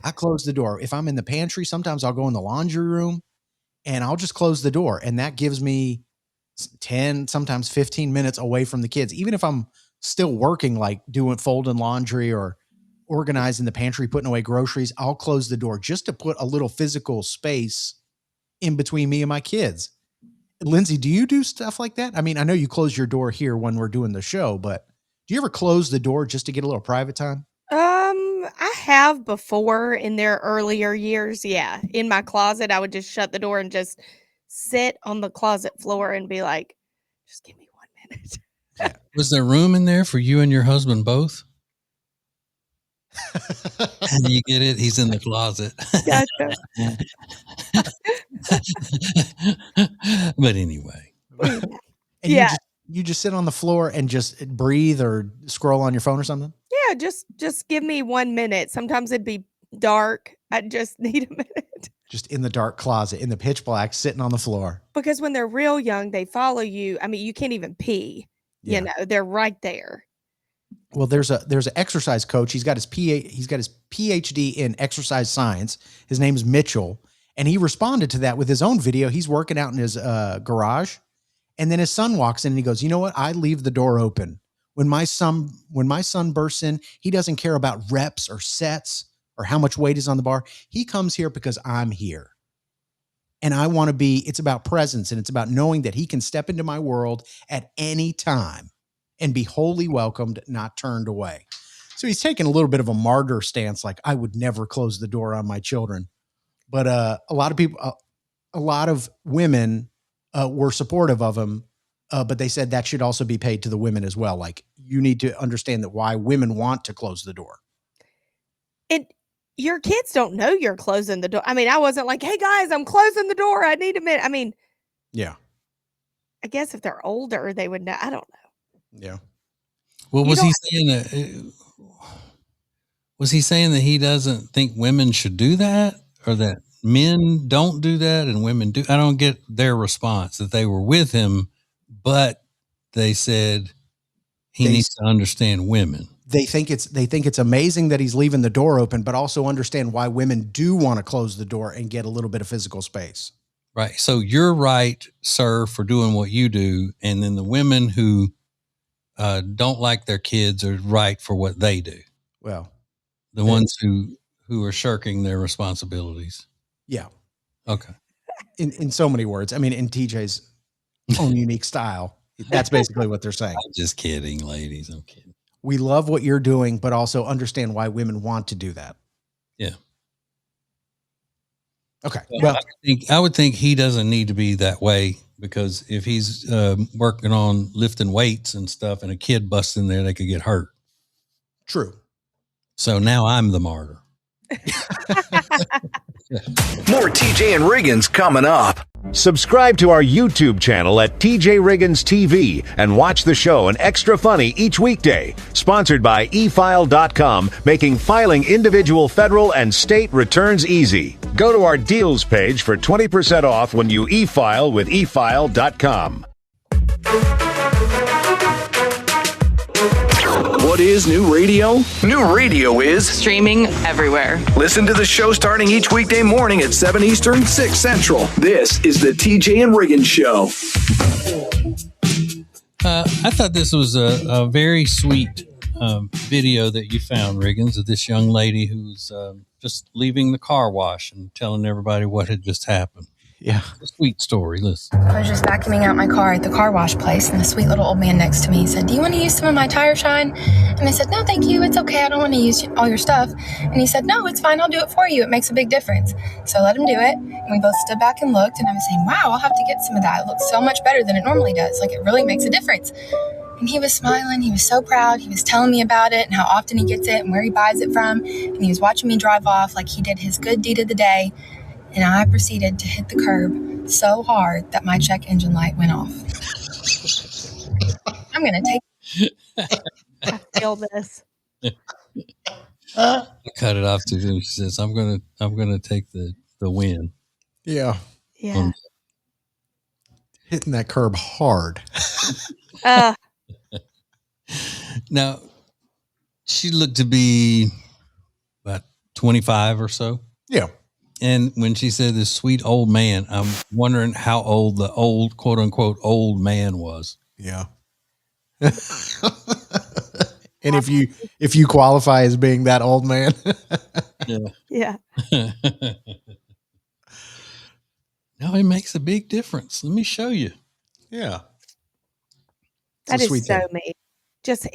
I close the door. If I'm in the pantry, sometimes I'll go in the laundry room and I'll just close the door. And that gives me 10, sometimes 15 minutes away from the kids. Even if I'm still working, like folding laundry or organizing the pantry, putting away groceries, I'll close the door just to put a little physical space in between me and my kids. Lindsay, do you do stuff like that? I mean, I know you close your door here when we're doing the show, but do you ever close the door just to get a little private time? I have before in their earlier years. Yeah. In my closet, I would just shut the door and just sit on the closet floor and be like, just give me 1 minute. Yeah. Was there room in there for you and your husband both? You get it? He's in the closet. Gotcha. But anyway. And you just sit on the floor and just breathe or scroll on your phone or something? Yeah, just give me 1 minute. Sometimes it'd be dark. I just need a minute. Just in the dark closet, in the pitch black, sitting on the floor. Because when they're real young, they follow you. I mean, you can't even pee. Yeah. You know, they're right there. Well, there's an exercise coach. He's got his PhD in exercise science. His name is Mitchell, and he responded to that with his own video. He's working out in his garage, and then his son walks in and he goes, "You know what? I leave the door open. When my son bursts in, he doesn't care about reps or sets or how much weight is on the bar. He comes here because I'm here. And I want to be, it's about presence, and it's about knowing that he can step into my world at any time and be wholly welcomed, not turned away." So he's taking a little bit of a martyr stance, like, I would never close the door on my children. But a lot of women were supportive of him, but they said that should also be paid to the women as well. Like, you need to understand that why women want to close the door. And your kids don't know you're closing the door. I mean, I wasn't like, "Hey guys, I'm closing the door. I need a minute." I mean, yeah. I guess if they're older, they would know. I don't know. Yeah. Well, was he saying that he doesn't think women should do that, or that men don't do that and women do? I don't get their response, that they were with him, but they said He needs to understand women. They think it's amazing that he's leaving the door open, but also understand why women do want to close the door and get a little bit of physical space. Right. So you're right, sir, for doing what you do. And then the women who don't like their kids are right for what they do. Well, the ones who are shirking their responsibilities. Yeah. Okay. In so many words. I mean, in TJ's own unique style. That's basically what they're saying. I'm just kidding, ladies. I'm kidding. We love what you're doing, but also understand why women want to do that. Yeah. Okay. Well, I would think he doesn't need to be that way, because if he's working on lifting weights and stuff and a kid busts in there, they could get hurt. True. So now I'm the martyr. More TJ and Riggins coming up. Subscribe to our YouTube channel at TJ Riggins TV and watch the show and Extra Funny each weekday. Sponsored by eFile.com, making filing individual federal and state returns easy. Go to our deals page for 20% off when you e-file with eFile.com. What is new radio? New radio is Streaming everywhere. listen to the show starting each weekday morning at 7 Eastern, 6 Central. This is the TJ and Riggins Show. I thought this was a very sweet video that you found, Riggins, of this young lady who's just leaving the car wash and telling everybody what had just happened. Yeah. A sweet story. Listen. I was just vacuuming out my car at the car wash place, and the sweet little old man next to me said, "Do you want to use some of my tire shine?" And I said, "No, thank you. It's okay. I don't want to use all your stuff." And he said, "No, it's fine. I'll do it for you. It makes a big difference." So I let him do it, and we both stood back and looked, and I was saying, "Wow, I'll have to get some of that. It looks so much better than it normally does. Like, it really makes a difference." And he was smiling. He was so proud. He was telling me about it and how often he gets it and where he buys it from. And he was watching me drive off like he did his good deed of the day. And I proceeded to hit the curb so hard that my check engine light went off. I'm going to take... I feel this. I cut it off to him. She says, I'm gonna take the win. Yeah. Yeah. Hitting that curb hard. Now, she looked to be about 25 or so. Yeah. And when she said this sweet old man, I'm wondering how old the old, quote unquote, old man was. Yeah. And if you qualify as being that old man. Yeah. No, it makes a big difference. Let me show you. Yeah. That is so me. Just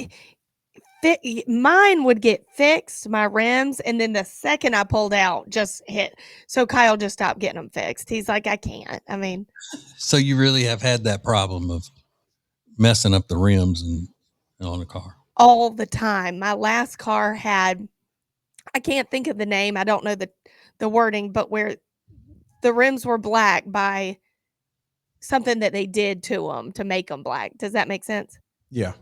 mine would get fixed, my rims, and then the second I pulled out, just hit. So Kyle just stopped getting them fixed. He's like, I can't. I mean, so you really have had that problem of messing up the rims and on a car all the time. My last car had, I can't think of the name. I don't know the wording, but where the rims were black by something that they did to them to make them black. Does that make sense? Yeah.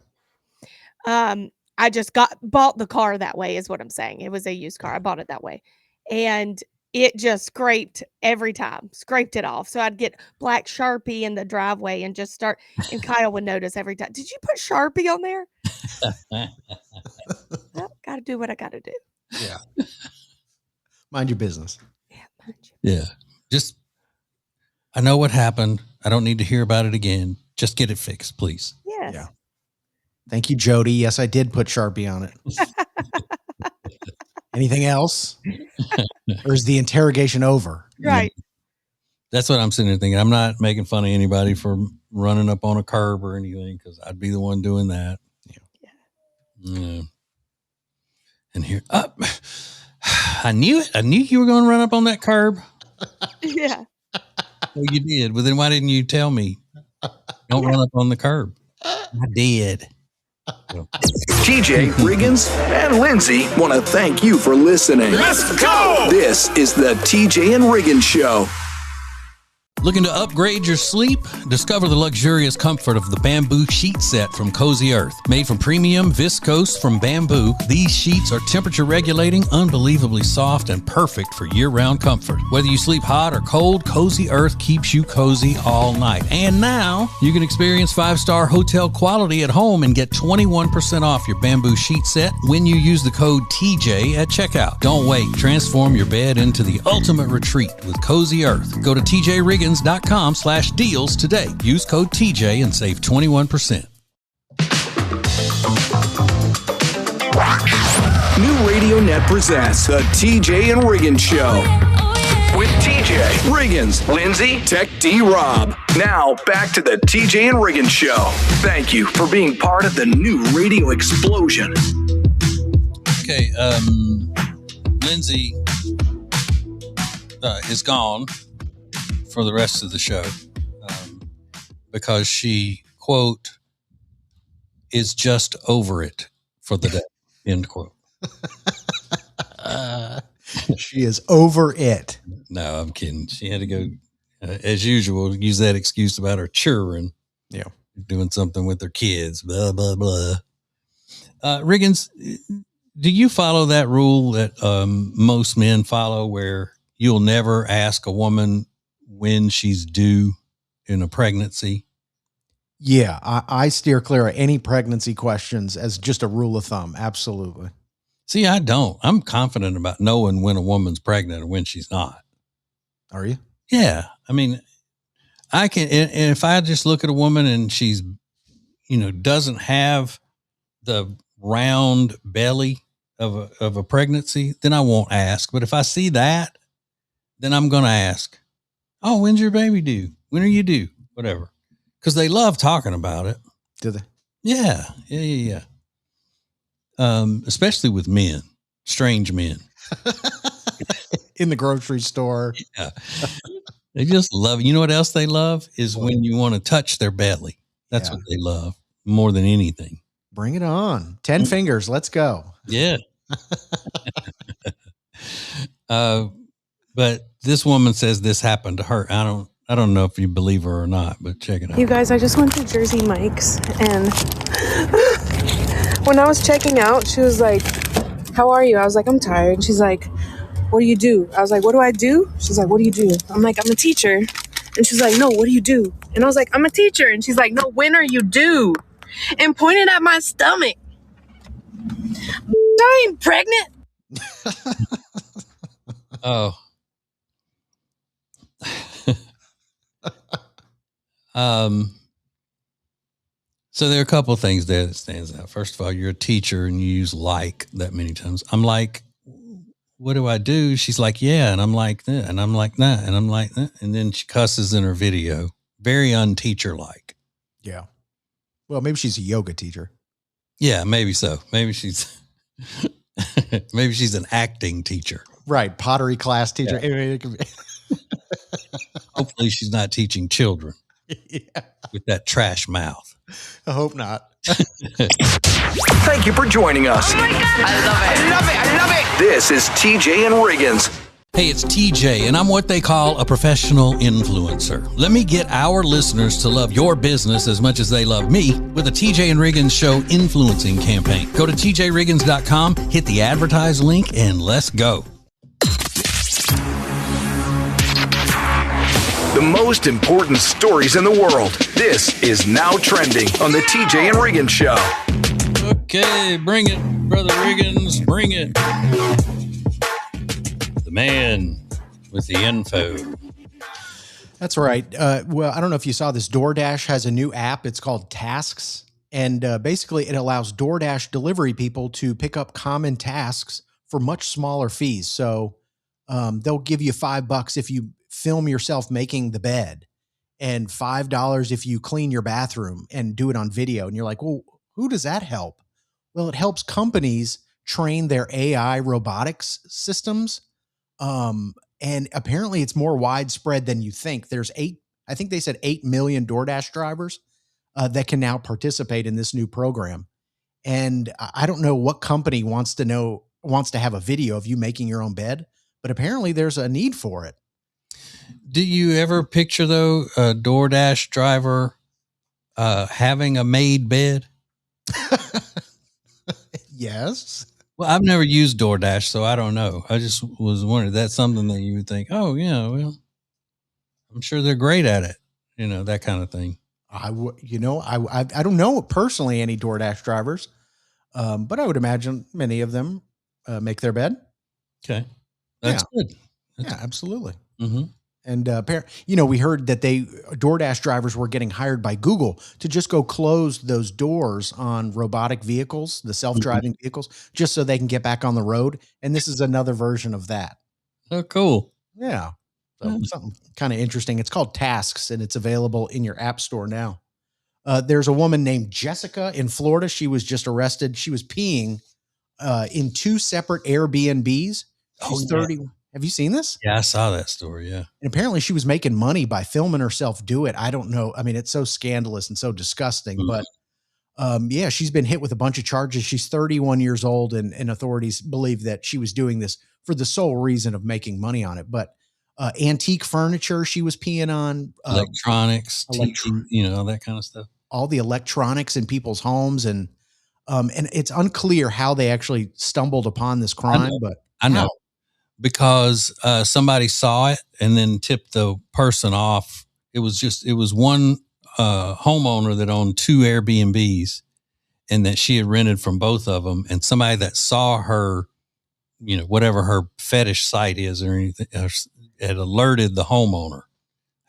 I just bought the car that way is what I'm saying. It was a used car. I bought it that way. And it just scraped every time, scraped it off. So I'd get black Sharpie in the driveway and just start, and Kyle would notice every time, did you put Sharpie on there? Well, got to do what I got to do. Yeah. Mind your business. Yeah. Mind your Yeah. Just, I know what happened. I don't need to hear about it again. Just get it fixed, please. Yes. Yeah. Thank you, Jody. Yes, I did put Sharpie on it. Anything else? Or is the interrogation over? Right. That's what I'm sitting there thinking. I'm not making fun of anybody for running up on a curb or anything, because I'd be the one doing that. Yeah. And here, I knew it. I knew you were going to run up on that curb. Yeah. Well, you did. Well, then why didn't you tell me? Don't run up on the curb. I did. TJ, Riggins, and Lindsay want to thank you for listening. Let's go! This is the TJ and Riggins Show. Looking to upgrade your sleep? Discover the luxurious comfort of the bamboo sheet set from Cozy Earth. Made from premium viscose from bamboo, these sheets are temperature regulating, unbelievably soft, and perfect for year-round comfort. Whether you sleep hot or cold, Cozy Earth keeps you cozy all night. And now, you can experience 5-star hotel quality at home and get 21% off your bamboo sheet set when you use the code TJ at checkout. Don't wait. Transform your bed into the ultimate retreat with Cozy Earth. Go to tjriggins.com/deals today. Use code TJ and save 21%. New Radio Net presents the TJ and Riggins Show. With TJ Riggins, Lindsay, Tech D Rob. Now back to the TJ and Riggins Show. Thank you for being part of the new radio explosion. Okay, Lindsay is gone for the rest of the show because she, quote, is just over it for the day, end quote. She is over it. No, I'm kidding. She had to go, as usual, use that excuse about her children. Yeah. Doing something with their kids, blah, blah, blah. Riggins, do you follow that rule that most men follow where you'll never ask a woman when she's due in a pregnancy? Yeah, I steer clear of any pregnancy questions as just a rule of thumb. Absolutely. See, I don't. I'm confident about knowing when a woman's pregnant and when she's not. Are you? Yeah. I mean, I can, and if I just look at a woman and she's, doesn't have the round belly of a pregnancy, then I won't ask. But if I see that, then I'm going to ask, oh, when's your baby due? When are you due? Whatever. Because they love talking about it. Do they? Yeah. Especially with men, strange men. In the grocery store. Yeah. They just love it. You know what else they love is when you want to touch their belly. That's what they love more than anything. Bring it on. 10 fingers. Let's go. Yeah. But this woman says this happened to her. I don't know if you believe her or not, but check it out. You guys, I just went to Jersey Mike's, and when I was checking out, she was like, how are you? I was like, I'm tired. And she's like, what do you do? I was like, what do I do? She's like, what do you do? I'm like, I'm a teacher. And she's like, no, what do you do? And I was like, I'm a teacher. And she's like, no, when are you due? And pointed at my stomach. I ain't pregnant. Oh. So there are a couple of things there that stands out. First of all, you're a teacher and you use like that many times. I'm like, what do I do? She's like, yeah. And I'm like that. And I'm like that. And I'm like that. And then she cusses in her video. Very unteacher-like. Yeah. Well, maybe she's a yoga teacher. Yeah, maybe so. Maybe she's an acting teacher. Right. Pottery class teacher. Yeah. Hopefully she's not teaching children with that trash mouth. I hope not. Thank you for joining us. Oh my God. I love it. This is TJ and Riggins. Hey, it's TJ, and I'm what they call a professional influencer. Let me get our listeners to love your business as much as they love me with a TJ and Riggins Show influencing campaign. Go to tjriggins.com, hit the advertise link, and let's go. The most important stories in the world. This is Now Trending on the TJ and Riggins Show. Okay, bring it, Brother Riggins, bring it. The man with the info. That's right. Well, I don't know if you saw this. DoorDash has a new app. It's called Tasks. And basically it allows DoorDash delivery people to pick up common tasks for much smaller fees. So they'll give you $5 if you film yourself making the bed, and $5 if you clean your bathroom and do it on video. And you're like, well, who does that help? Well, it helps companies train their AI robotics systems. And apparently it's more widespread than you think. There's 8 million DoorDash drivers that can now participate in this new program. And I don't know what company wants to have a video of you making your own bed, but apparently there's a need for it. Do you ever picture though a DoorDash driver having a made bed? Yes. Well, I've never used DoorDash, so I don't know. I just was wondering, that's something that you would think, oh yeah, well, I'm sure they're great at it. That kind of thing. I don't know personally any DoorDash drivers, but I would imagine many of them make their bed. Okay. That's good. Yeah, absolutely. Mm-hmm. And we heard that DoorDash drivers were getting hired by Google to just go close those doors on robotic vehicles, the self-driving vehicles, just so they can get back on the road. And this is another version of that. Oh, cool. Yeah. So something kind of interesting. It's called Tasks, and it's available in your app store now. There's a woman named Jessica in Florida. She was just arrested. She was peeing in 2 separate Airbnbs. She's 30. Have you seen this? Yeah, I saw that story. Yeah. And apparently she was making money by filming herself do it. I don't know. I mean, it's so scandalous and so disgusting, but she's been hit with a bunch of charges. She's 31 years old, and authorities believe that she was doing this for the sole reason of making money on it. But antique furniture she was peeing on, electronics, TV, that kind of stuff. All the electronics in people's homes, and it's unclear how they actually stumbled upon this crime. I know. Because somebody saw it and then tipped the person off. It was one homeowner that owned 2 Airbnbs, and that she had rented from both of them. And somebody that saw her, whatever her fetish site is or anything, had alerted the homeowner.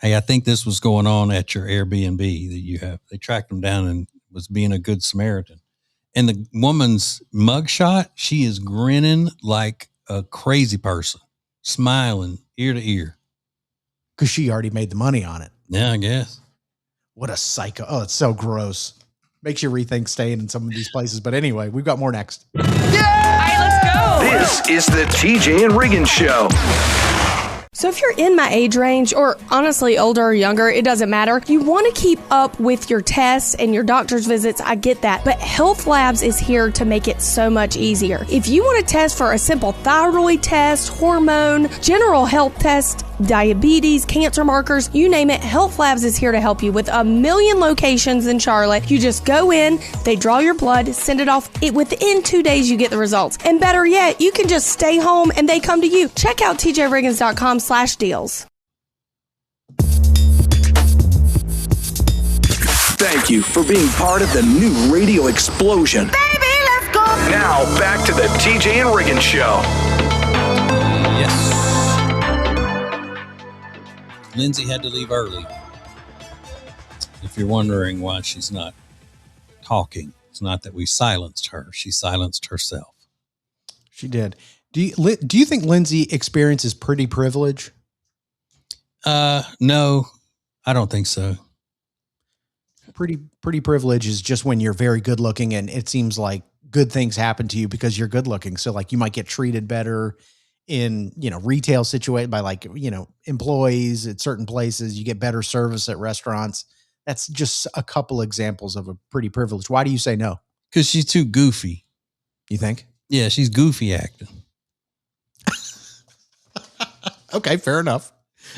Hey, I think this was going on at your Airbnb that you have. They tracked them down and was being a good Samaritan. And the woman's mugshot, she is grinning like a crazy person, smiling ear to ear. Because she already made the money on it. Yeah, I guess. What a psycho. Oh, it's so gross. Makes you rethink staying in some of these places. But anyway, we've got more next. All right, let's go. This is the TJ and Riggins Show. So if you're in my age range, or honestly older or younger, it doesn't matter. You want to keep up with your tests and your doctor's visits. I get that. But Health Labs is here to make it so much easier. If you want to test for a simple thyroid test, hormone, general health test, diabetes, cancer markers, you name it, Health Labs is here to help you with 1 million locations in Charlotte. You just go in, they draw your blood, send it off. Within 2 days, you get the results. And better yet, you can just stay home and they come to you. Check out tjriggins.com/deals. Thank you for being part of the new radio explosion. Baby, let's go. Now, back to the TJ and Riggins Show. Yes. Lindsay had to leave early. If you're wondering why she's not talking, it's not that we silenced her. She silenced herself. She did. Do you think Lindsay experiences pretty privilege? No, I don't think so. Pretty privilege is just when you're very good looking and it seems like good things happen to you because you're good looking. So like you might get treated better in, retail situation by employees at certain places. You get better service at restaurants. That's just a couple examples of a pretty privilege. Why do you say no? Because she's too goofy. You think? Yeah, she's goofy acting. Okay, fair enough.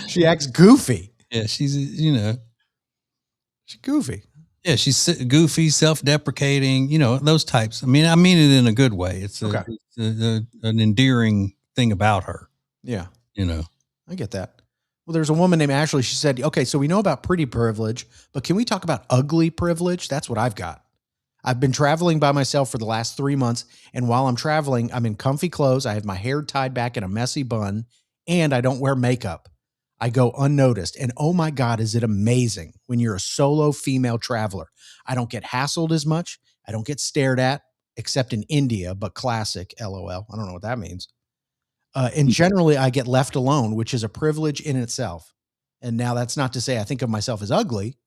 She acts goofy. Yeah, she's, she's goofy. Yeah, she's goofy, self-deprecating, those types. I mean it in a good way. It's an endearing thing about her. Yeah. I get that. Well, there's a woman named Ashley. She said, okay, so we know about pretty privilege, but can we talk about ugly privilege? That's what I've got. I've been traveling by myself for the last 3 months. And while I'm traveling, I'm in comfy clothes. I have my hair tied back in a messy bun and I don't wear makeup. I go unnoticed. And oh my God, is it amazing when you're a solo female traveler? I don't get hassled as much. I don't get stared at, except in India, but classic, LOL. I don't know what that means. And generally I get left alone, which is a privilege in itself. And now that's not to say I think of myself as ugly,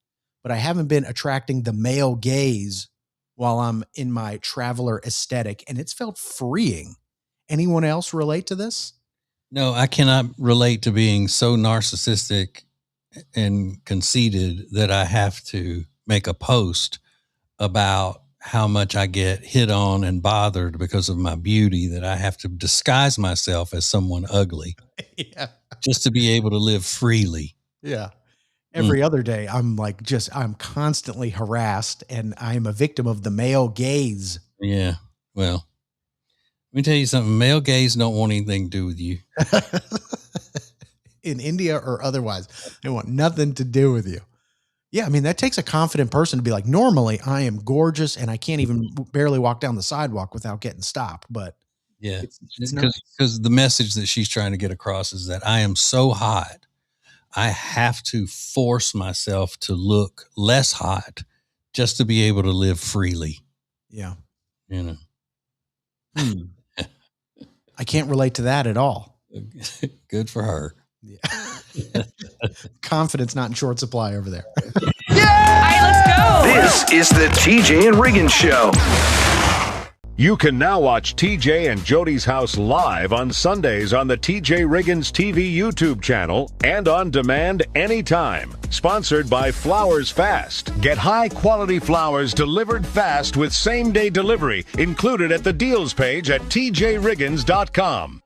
but I haven't been attracting the male gaze while I'm in my traveler aesthetic. And it's felt freeing. Anyone else relate to this? No, I cannot relate to being so narcissistic and conceited that I have to make a post about how much I get hit on and bothered because of my beauty that I have to disguise myself as someone ugly Yeah. just to be able to live freely. Yeah. Every other day, I'm constantly harassed, and I'm a victim of the male gaze. Yeah. Well, let me tell you something. Male gays don't want anything to do with you. In India or otherwise, they want nothing to do with you. Yeah. I mean, that takes a confident person to be like, normally I am gorgeous and I can't even barely walk down the sidewalk without getting stopped. But yeah, it's not. Because the message that she's trying to get across is that I am so hot. I have to force myself to look less hot just to be able to live freely. Yeah. You know, I can't relate to that at all. Good for her. Yeah. Confidence not in short supply over there. All right, let's go. This is the TJ and Riggins Show. You can now watch TJ and Jody's House live on Sundays on the TJ Riggins TV YouTube channel and on demand anytime. Sponsored by Flowers Fast. Get high-quality flowers delivered fast with same-day delivery included at the deals page at tjriggins.com.